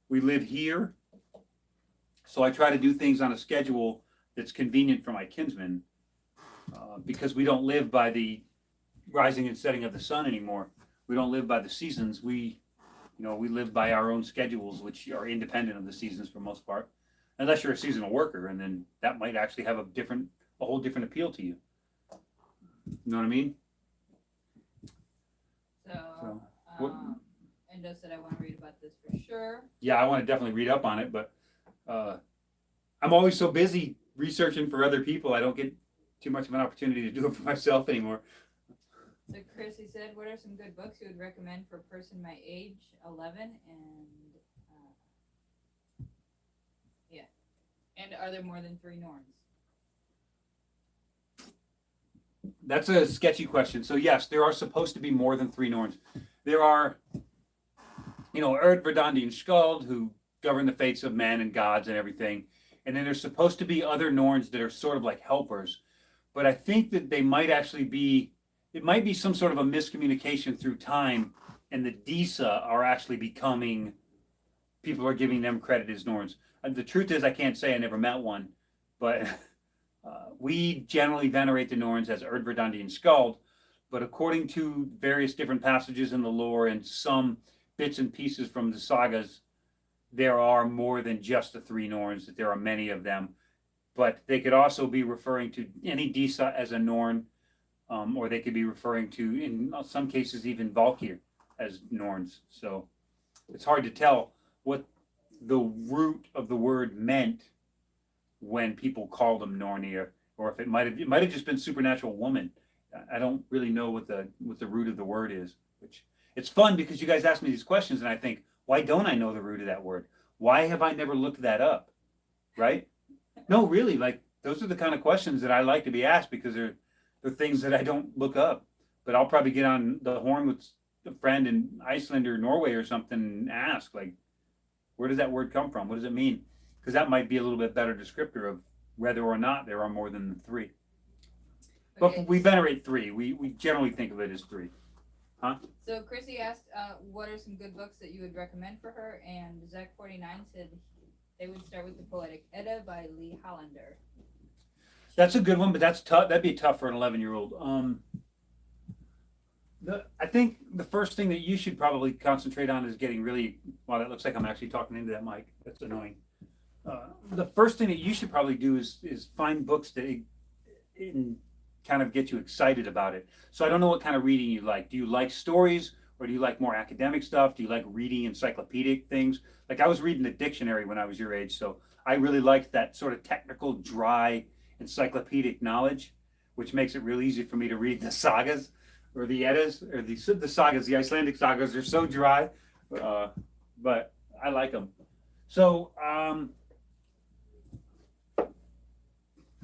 We live here. So I try to do things on a schedule that's convenient for my kinsmen because we don't live by the rising and setting of the sun anymore. We don't live by the seasons. We live by our own schedules, which are independent of the seasons for the most part, unless you're a seasonal worker, and then that might actually have a whole different appeal to you. You know what I mean? So, what- Endo said I want to read about this for sure. Yeah, I want to definitely read up on it, but I'm always so busy researching for other people, I don't get too much of an opportunity to do it for myself anymore. So Chrissy said, what are some good books you would recommend for a person my age, 11, and and are there more than 3 Norns? That's a sketchy question. So yes, there are supposed to be more than 3 Norns. There are, Erd, Verdandi, and Skald, who govern the fates of men and gods and everything. And then there's supposed to be other Norns that are sort of like helpers. But I think that they might actually be, it might be some sort of a miscommunication through time, and the Disa are actually becoming people are giving them credit as Norns. And the truth is, I can't say I never met one, but we generally venerate the Norns as Erdverdandi and Skald. But according to various different passages in the lore and some bits and pieces from the sagas, there are more than just the three Norns, that there are many of them. But they could also be referring to any Disa as a Norn, or they could be referring to, in some cases, even Valkyr as Norns. So it's hard to tell what the root of the word meant when people called them Nornir, or if it might have just been supernatural woman. I don't really know what the root of the word is. Which it's fun because you guys ask me these questions, and I think, why don't I know the root of that word? Why have I never looked that up? Right? No, really, like those are the kind of questions that I like to be asked because they're things that I don't look up. But I'll probably get on the horn with a friend in Iceland or Norway or something and ask, like, where does that word come from? What does it mean? Because that might be a little bit better descriptor of whether or not there are more than the three. Okay. But we venerate three. We generally think of it as three. Huh? So Chrissy asked, what are some good books that you would recommend for her? And Zach49 said they would start with the Poetic Edda by Lee Hollander. That's a good one, but that's tough. That'd be tough for an 11-year-old. I think the first thing that you should probably concentrate on is getting really. Wow, that looks like I'm actually talking into that mic. That's annoying. The first thing that you should probably do is find books that kind of get you excited about it. So I don't know what kind of reading you like. Do you like stories, or do you like more academic stuff? Do you like reading encyclopedic things? Like I was reading the dictionary when I was your age, so I really liked that sort of technical, dry, encyclopedic knowledge, which makes it real easy for me to read the sagas or the Eddas or the sagas. The Icelandic sagas are so dry, but I like them. So,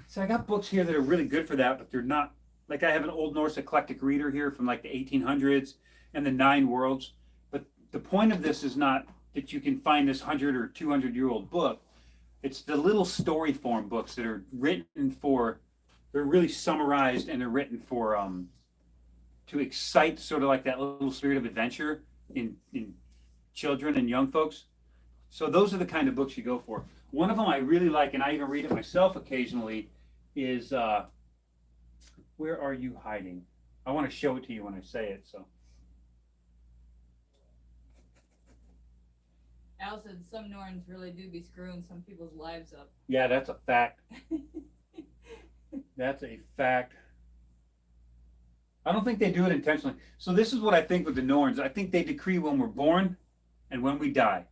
so I got books here that are really good for that, but they're not. Like I have an Old Norse eclectic reader here from like the 1800s and the Nine Worlds. But the point of this is not that you can find this 100 or 200-year-old book. It's the little story form books that are written for. They're really summarized and they're written for to excite sort of like that little spirit of adventure in children and young folks. So those are the kind of books you go for. One of them I really like, and I even read it myself occasionally, is Where Are You Hiding? I want to show it to you when I say it. So Al said some Norns really do be screwing some people's lives up. Yeah, that's a fact. That's a fact. I don't think they do it intentionally. So this is what I think with the Norns. I think they decree when we're born and when we die.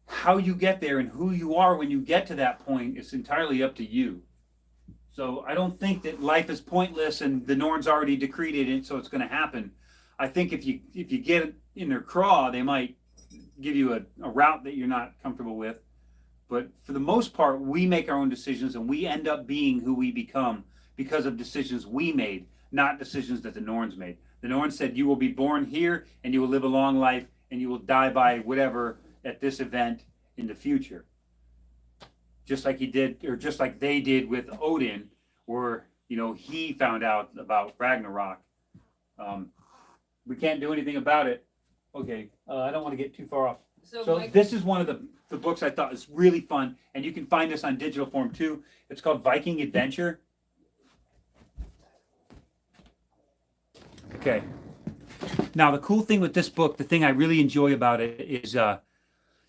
How you get there and who you are when you get to that point is entirely up to you. So I don't think that life is pointless and the Norns already decreed it, and so it's going to happen. I think if you get in their craw, they might give you a route that you're not comfortable with. But for the most part, we make our own decisions and we end up being who we become because of decisions we made, not decisions that the Norns made. The Norns said you will be born here and you will live a long life and you will die by whatever at this event in the future. Just like he did, or just like they did with Odin, where he found out about Ragnarok. We can't do anything about it. Okay, I don't want to get too far off. So this is one of the books I thought was really fun, and you can find this on digital form too. It's called Viking Adventure. Okay. Now the cool thing with this book, the thing I really enjoy about it is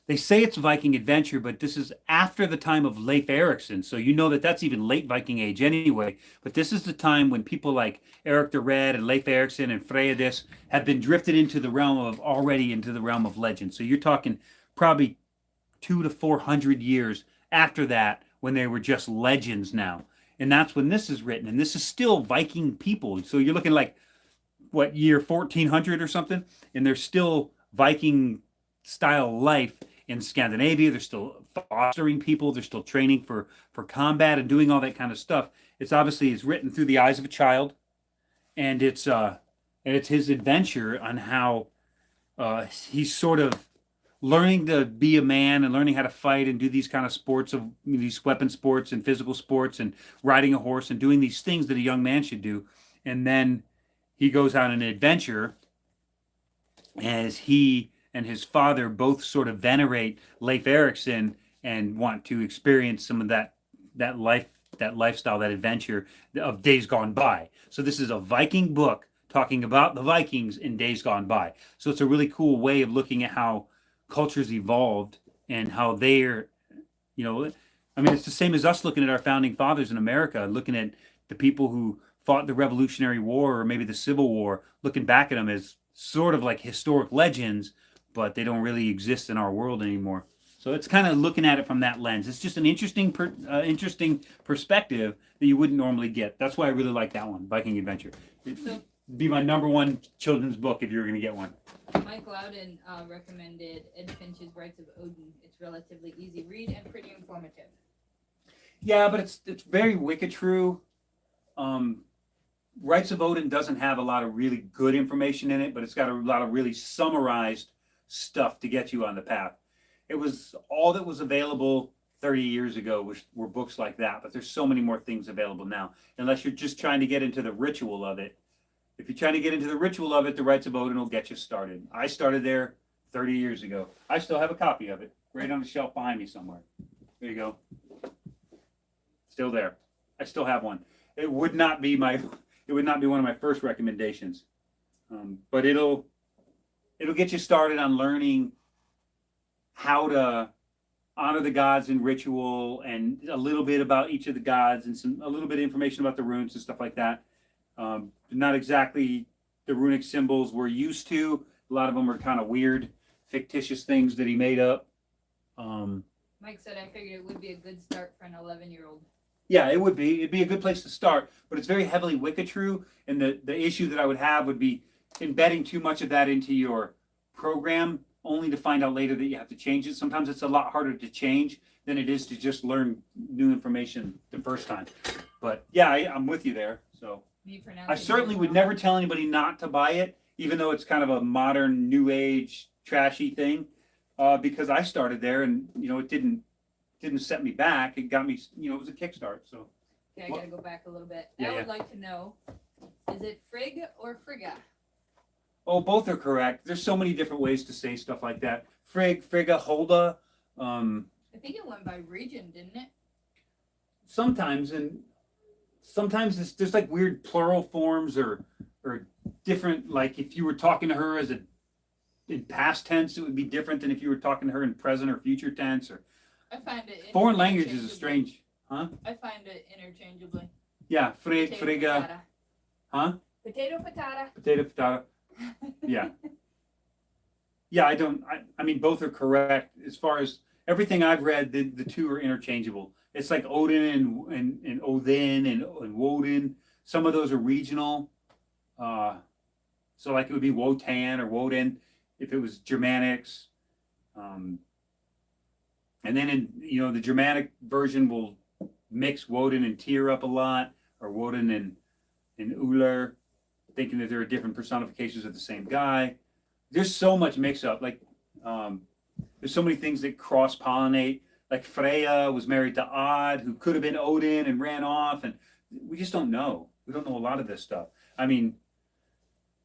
they say it's Viking Adventure, but this is after the time of Leif Erikson. So you know that that's even late Viking Age anyway. But this is the time when people like Eric the Red and Leif Erikson and Freydis have been drifted into the realm of legend. So you're talking probably 200 to 400 years after that when they were just legends now. And that's when this is written. And this is still Viking people. So you're looking like, what, year 1400 or something? And they're still Viking style life in Scandinavia. They're still fostering people. They're still training for combat and doing all that kind of stuff. It's written through the eyes of a child, and it's his adventure on how he's sort of learning to be a man and learning how to fight and do these kind of sports, of these weapon sports and physical sports and riding a horse and doing these things that a young man should do. And then he goes on an adventure as he and his father both sort of venerate Leif Erikson and want to experience some of that life, that lifestyle, that adventure of Days Gone By. So this is a Viking book talking about the Vikings in Days Gone By. So it's a really cool way of looking at how cultures evolved and how they're, you know, I mean, it's the same as us looking at our founding fathers in America, looking at the people who fought the Revolutionary War or maybe the Civil War, looking back at them as sort of like historic legends, but they don't really exist in our world anymore. So it's kind of looking at it from that lens. It's just an interesting perspective that you wouldn't normally get. That's why I really like that one, Viking Adventure. It'd be my number one children's book if you were going to get one. Mike Loudon recommended Ed Finch's Rights of Odin. It's relatively easy read and pretty informative. Yeah, but it's very wicked true. Rights of Odin doesn't have a lot of really good information in it, but it's got a lot of really summarized stuff to get you on the path. It was all that was available 30 years ago were books like that, but there's so many more things available now. Unless you're just trying to get into the ritual of it. If you're trying to get into the ritual of it, the Rights of Odin will get you started. I started there 30 years ago. I still have a copy of it right on the shelf behind me somewhere. There you go. Still there. I still have one. It would not be one of my first recommendations, but it'll get you started on learning how to honor the gods in ritual and a little bit about each of the gods and a little bit of information about the runes and stuff like that. Not exactly the runic symbols we're used to. A lot of them are kind of weird, fictitious things that he made up. Mike said I figured it would be a good start for an 11-year-old. Yeah, it would be. It'd be a good place to start, but it's very heavily Wicca true, and the issue that I would have would be embedding too much of that into your program, only to find out later that you have to change it. Sometimes it's a lot harder to change than it is to just learn new information the first time. But yeah, I'm with you there. So I certainly would never tell anybody not to buy it, even though it's kind of a modern, new age, trashy thing, because I started there, and it didn't set me back. It got me, it was a kickstart. So okay, I gotta go back a little bit. Yeah, I would like to know, is it Frigg or Frigga? Oh, both are correct. There's so many different ways to say stuff like that. Frigg, Frigga, Holda. I think it went by region, didn't it? Sometimes, and sometimes there's like weird plural forms or different. Like if you were talking to her in past tense, it would be different than if you were talking to her in present or future tense. Or I find it foreign language is a strange, huh? I find it interchangeably. Yeah, Frigg, Potato, Frigga, patata. huh? Potato, patata. Potato, potato. Yeah. Yeah, I mean, both are correct. As far as everything I've read, the two are interchangeable. It's like Odin and Odin and Woden. Some of those are regional. So like it would be Wotan or Woden if it was Germanics. And then the Germanic version will mix Woden and Tyr up a lot, or Woden and Uller, thinking that there are different personifications of the same guy. There's so much mix up. Like there's so many things that cross pollinate. Like Freya was married to Odd, who could have been Odin and ran off, and we just don't know. We don't know a lot of this stuff. I mean,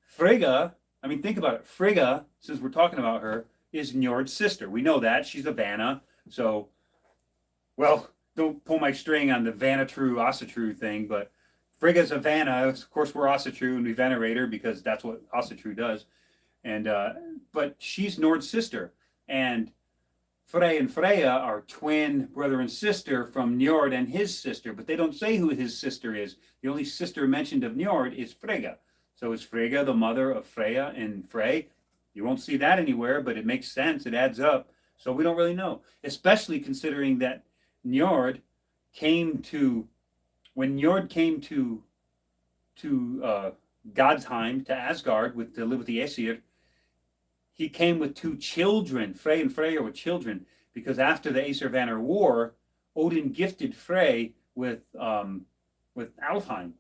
Frigga. I mean, think about it. Frigga, since we're talking about her, is Njord's sister. We know that she's a Vanna. So, well, don't pull my string on the Vanna-true, Asa-true thing, but Frigga's a Vanna. Of course, we're Asa-true, and we venerate her because that's what Asa-true does. And but she's Njord's sister, and Frey and Freya are twin brother and sister from Njord and his sister, but they don't say who his sister is. The only sister mentioned of Njord is Frigga. So is Frigga the mother of Freya and Frey? You won't see that anywhere, but it makes sense. It adds up. So we don't really know, especially considering that when Njord came to Godheim, to Asgard, to live with the Aesir, he came with two children. Frey and Freya were children, because after the Aesir-Vanir War, Odin gifted Frey with Alfheim.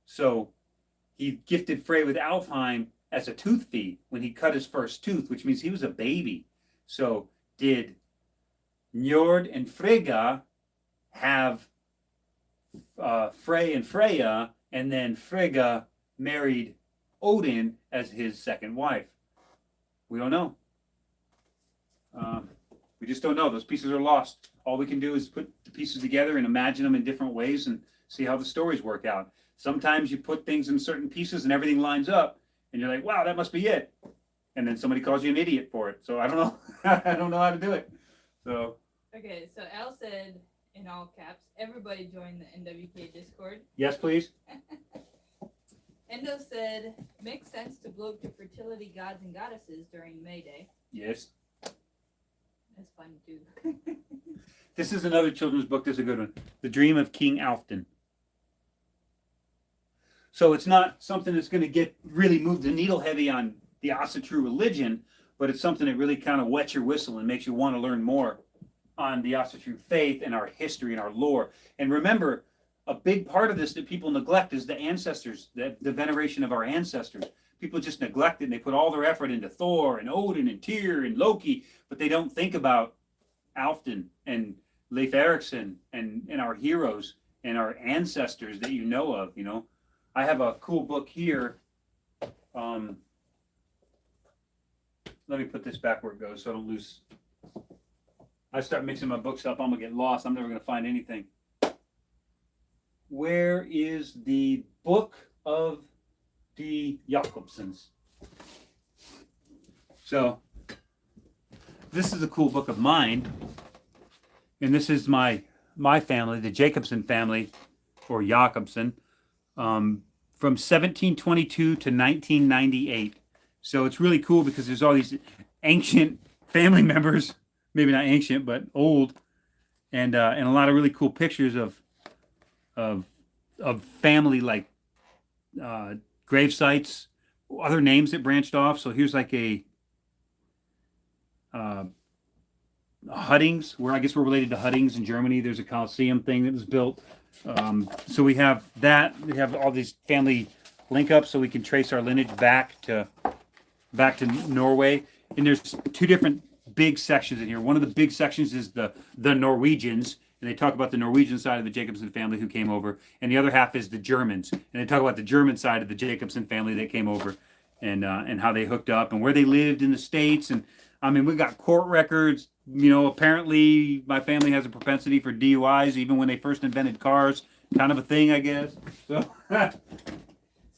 So he gifted Frey with Alfheim as a tooth fee when he cut his first tooth, which means he was a baby. So did Njord and Frigga have Frey and Freya, and then Frigga married Odin as his second wife? We don't know. We just don't know. Those pieces are lost. All we can do is put the pieces together and imagine them in different ways and see how the stories work out. Sometimes you put things in certain pieces and everything lines up, and you're like, wow, that must be it. And then somebody calls you an idiot for it. So I don't know. I don't know how to do it. So. Okay, so Al said in all caps, everybody join the NWK Discord. Yes, please. Endo said, makes sense to blow to fertility gods and goddesses during May Day. Yes. That's fun too. This is another children's book. This is a good one. The Dream of King Alfton. So it's not something that's going to get really move the needle heavy on the Asatru religion, but it's something that really kind of wets your whistle and makes you want to learn more on the Asatru faith and our history and our lore. And remember, a big part of this that people neglect is the ancestors, the veneration of our ancestors. People just neglect it and they put all their effort into Thor and Odin and Tyr and Loki, but they don't think about Alfton and Leif Erikson and our heroes and our ancestors that you know of, you know. I have a cool book here. Let me put this back where it goes so I don't lose. I start mixing my books up, I'm gonna get lost. I'm never gonna find anything. Where is the book of the Jacobsons? So this is a cool book of mine, and this is my family, the Jacobson family, or Jacobson, from 1722 to 1998. So it's really cool because there's all these ancient family members, maybe not ancient, but old, and a lot of really cool pictures of family, like grave sites, other names that branched off. So here's like a Huddings, where I guess we're related to Huddings in Germany. There's a Colosseum thing that was built. So we have that. We have all these family link ups, so we can trace our lineage back to Norway. And there's two different big sections in here. One of the big sections is the Norwegians, and they talk about the Norwegian side of the Jacobson family who came over, and the other half is the Germans, and they talk about the German side of the Jacobson family that came over, and how they hooked up and where they lived in the States. And I mean, we've got court records. You know, apparently my family has a propensity for DUIs, even when they first invented cars. Kind of a thing, I guess. So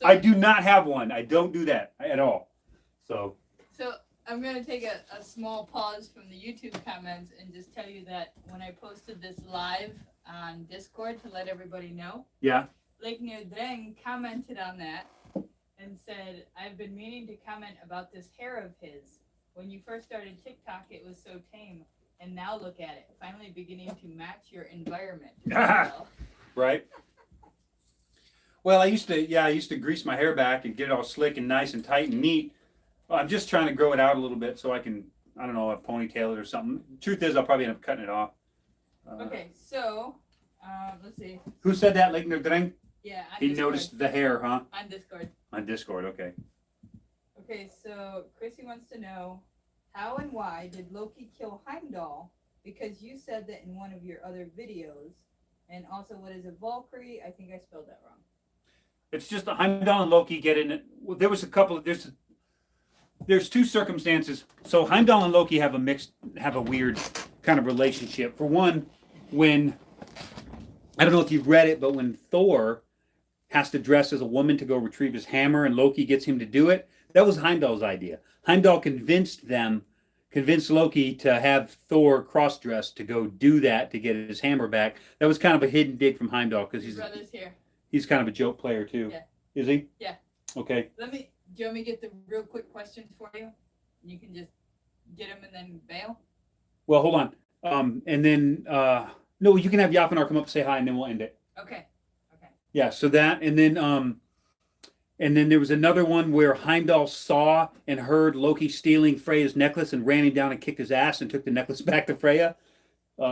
I do not have one. I don't do that at all. So I'm going to take a small pause from the YouTube comments and just tell you that when I posted this live on Discord to let everybody know, yeah, Leiknir Dreng commented on that and said, I've been meaning to comment about this hair of his. When you first started TikTok, it was so tame. And now look at it, finally beginning to match your environment. Right. Well, I used to grease my hair back and get it all slick and nice and tight and neat. I'm just trying to grow it out a little bit so I can, I don't know, ponytail it or something. Truth is, I'll probably end up cutting it off. Okay, so, let's see. Who said that, Leiknir Dreng? Yeah, on He Discord. noticed the hair, huh? On Discord. On Discord, okay. Okay, so Chrissy wants to know, how and why did Loki kill Heimdall? Because you said that in one of your other videos. And also, what is a Valkyrie? I think I spelled that wrong. It's just Heimdall and Loki get in it. Well, there was a couple. There's two circumstances. So Heimdall and Loki have a weird kind of relationship. For one, when I don't know if you've read it, but when Thor has to dress as a woman to go retrieve his hammer, and Loki gets him to do it, that was Heimdall's idea. Heimdall convinced Loki to have Thor cross-dress to go do that to get his hammer back. That was kind of a hidden dig from Heimdall because Brother's here. He's kind of a joke player too. Yeah. Is he? Yeah. Okay. Do you want me to get the real quick questions for you? You can just get them and then bail? Well, hold on. And then, no, you can have Yapinar come up and say hi and then we'll end it. Okay. Yeah, so that, and then there was another one where Heimdall saw and heard Loki stealing Freya's necklace and ran him down and kicked his ass and took the necklace back to Freya.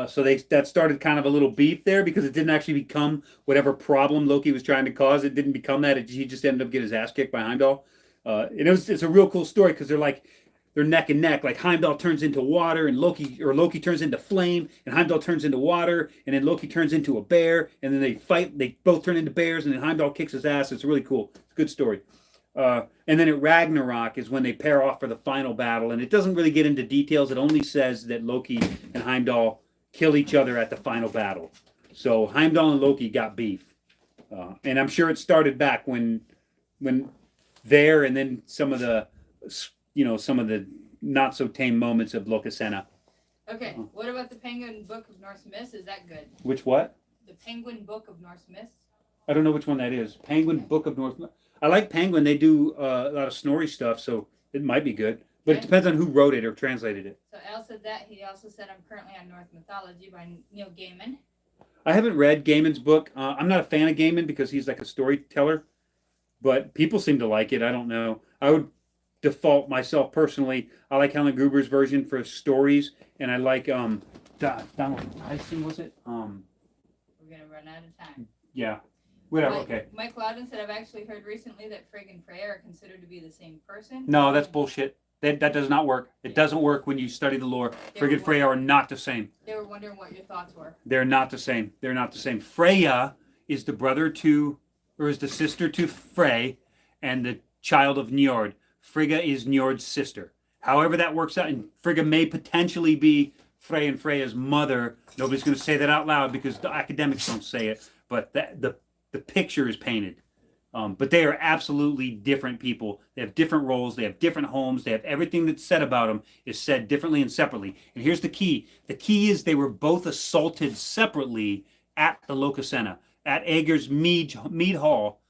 So that started kind of a little beef there because it didn't actually become whatever problem Loki was trying to cause. It didn't become that. He just ended up getting his ass kicked by Heimdall. And it's a real cool story because they're neck and neck. Like Heimdall turns into water and Loki turns into flame and Heimdall turns into water and then Loki turns into a bear and then they fight. They both turn into bears and then Heimdall kicks his ass. It's really cool. It's a good story. And then at Ragnarok is when they pair off for the final battle, and it doesn't really get into details. It only says that Loki and Heimdall kill each other at the final battle. So Heimdall and Loki got beef, and I'm sure it started back when there, and then some of the not so tame moments of Lokasenna. Okay, what about the Penguin Book of Norse Myths? Is that good? Which what? The Penguin Book of Norse Myths? I don't know which one that is. Penguin Book of North. I like Penguin. They do a lot of Snorri stuff, so it might be good. But it depends on who wrote it or translated it. So Al said that. He also said, I'm currently on Norse Mythology by Neil Gaiman. I haven't read Gaiman's book. I'm not a fan of Gaiman because he's like a storyteller, but people seem to like it. I don't know. I would default myself personally. I like Helen Gruber's version for stories, and I like Donald Tyson, was it? We're gonna run out of time. Yeah. Whatever. Okay. Mike Loudon said, I've actually heard recently that Frigg and Freya are considered to be the same person. No, that's bullshit. That does not work. It doesn't work when you study the lore. Frigg and Freya are not the same. They were wondering what your thoughts were. They're not the same. They're not the same. Freya is the brother to, or is the sister to Frey, and the child of Njord. Frigga is Njord's sister. However that works out, and Frigga may potentially be Frey and Freya's mother. Nobody's going to say that out loud because the academics don't say it, but the picture is painted. But they are absolutely different people. They have different roles. They have different homes. They have everything that's said about them is said differently and separately. And here's the key. The key is they were both assaulted separately at the Lokasenna. At Aegir's Mead Hall,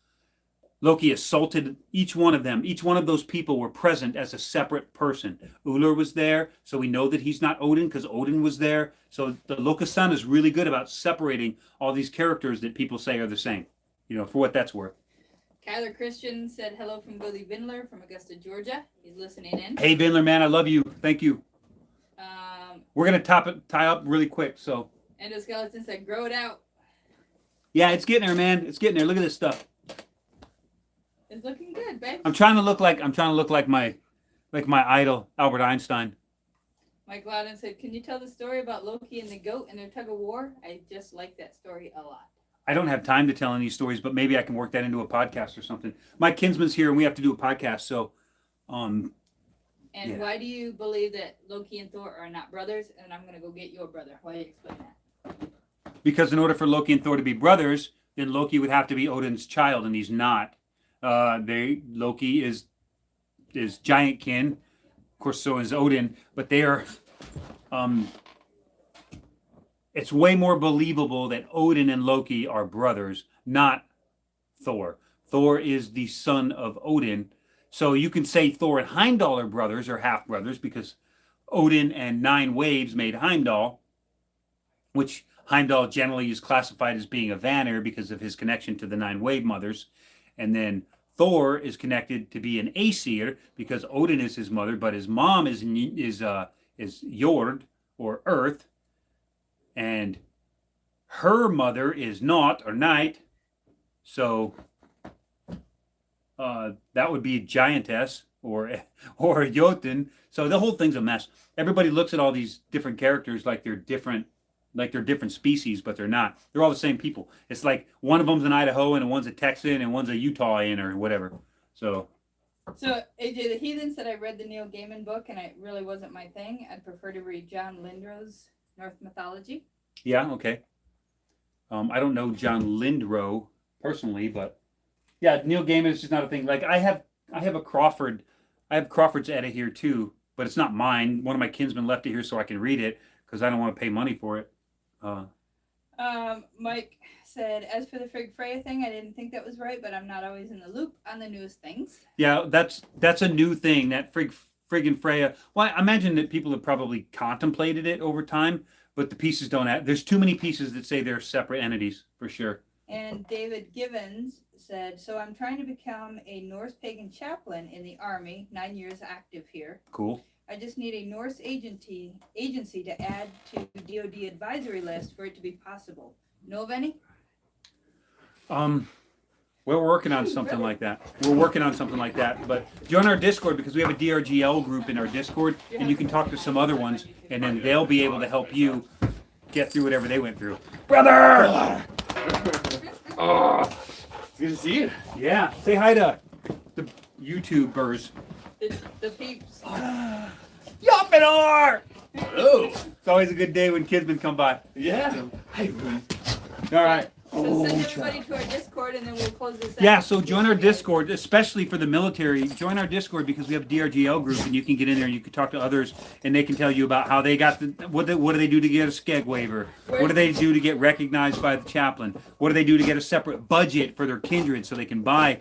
Loki assaulted each one of them. Each one of those people were present as a separate person. Ullr was there, so we know that he's not Odin because Odin was there. So the Lokasenna is really good about separating all these characters that people say are the same, for what that's worth. Kyler Christian said hello from Billy Vindler from Augusta, Georgia. He's listening in. Hey, Vindler, man, I love you. Thank you. We're going to tie up really quick, so. Endoskeleton said, grow it out. Yeah, it's getting there, man. It's getting there. Look at this stuff. It's looking good, babe. I'm trying to look like my idol, Albert Einstein. Mike Loudon said, can you tell the story about Loki and the goat and their tug of war? I just like that story a lot. I don't have time to tell any stories, but maybe I can work that into a podcast or something. My kinsman's here, and we have to do a podcast. So, why do you believe that Loki and Thor are not brothers? And I'm gonna go get your brother. Why do you explain that? Because in order for Loki and Thor to be brothers, then Loki would have to be Odin's child, and he's not. Loki is giant kin, of course. So is Odin, but they are. It's way more believable that Odin and Loki are brothers, not Thor. Thor is the son of Odin. So you can say Thor and Heimdall are brothers or half brothers because Odin and 9 Waves made Heimdall, which Heimdall generally is classified as being a Vanir because of his connection to the 9 Wave mothers. And then Thor is connected to be an Aesir because Odin is his mother, but his mom is Jord or Earth. And her mother is Naut or Night, so that would be a giantess or Jotun. So the whole thing's a mess. Everybody looks at all these different characters like they're different species, but they're not. They're all the same people. It's like one of them's an Idahoan and one's a Texan and one's a Utahian or whatever. So AJ the Heathen said I read the Neil Gaiman book and it really wasn't my thing. I'd prefer to read John Lindrow's Norse Mythology. Yeah, okay. I don't know John Lindrow personally, but yeah, Neil Gaiman is just not a thing. Like I have Crawford's Edda here too, but it's not mine. One of my kinsmen left it here so I can read it because I don't want to pay money for it. Mike said, as for the Frigg Freya thing, I didn't think that was right, but I'm not always in the loop on the newest things. Yeah, that's a new thing, that Frigg and Freya. Well, I imagine that people have probably contemplated it over time, but the pieces don't have. There's too many pieces that say they're separate entities, for sure. And David Givens said, so I'm trying to become a Norse pagan chaplain in the Army, 9 years active here. Cool. I just need a Norse agency to add to DoD advisory list for it to be possible. Know of any? We're working on something like that. But join our Discord because we have a DRGL group in our Discord, and you can talk to some other ones, and then they'll be able to help you get through whatever they went through. Brother! Oh, good to see you. Yeah, say hi to YouTubers. The peeps. Yuppinor! Oh, It's always a good day when Kidsmen come by. yeah. All right. So send everybody to our Discord and then we'll close this out. Yeah, so join our Discord, especially for the military. Join our Discord because we have a DRGL group, and you can get in there and you can talk to others, and they can tell you about how they got what do they do to get a skeg waiver? What do they do to get recognized by the chaplain? What do they do to get a separate budget for their kindred so they can buy,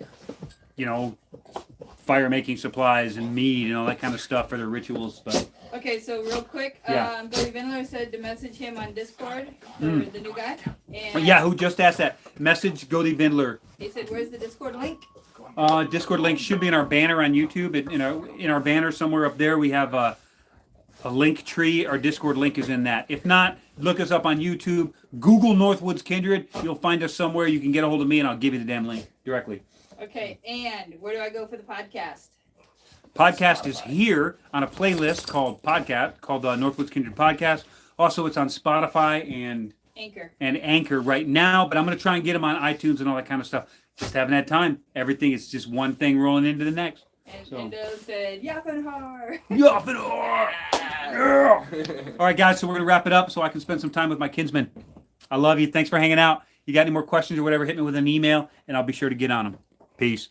fire making supplies and mead and all that kind of stuff for their rituals? But Okay, so real quick, Yeah. Billy Vinler said to message him on Discord for the new guy. And yeah, who just asked that? Message Goldie Vindler. he said, "Where's the Discord link?" Discord link should be in our banner on YouTube. In our banner somewhere up there, we have a link tree. Our Discord link is in that. If not, look us up on YouTube. Google Northwoods Kindred. You'll find us somewhere. You can get a hold of me, and I'll give you the damn link directly. Okay, and where do I go for the podcast? Podcast is here on a playlist called Northwoods Kindred Podcast. Also, it's on Spotify and Anchor right now. But I'm going to try and get them on iTunes and all that kind of stuff. Just haven't had time. Everything is just one thing rolling into the next. And So. Endo said, "Yaffenhar." Yuppinor! Yeah! All right, guys. So we're going to wrap it up so I can spend some time with my kinsmen. I love you. Thanks for hanging out. You got any more questions or whatever, hit me with an email, and I'll be sure to get on them. Peace.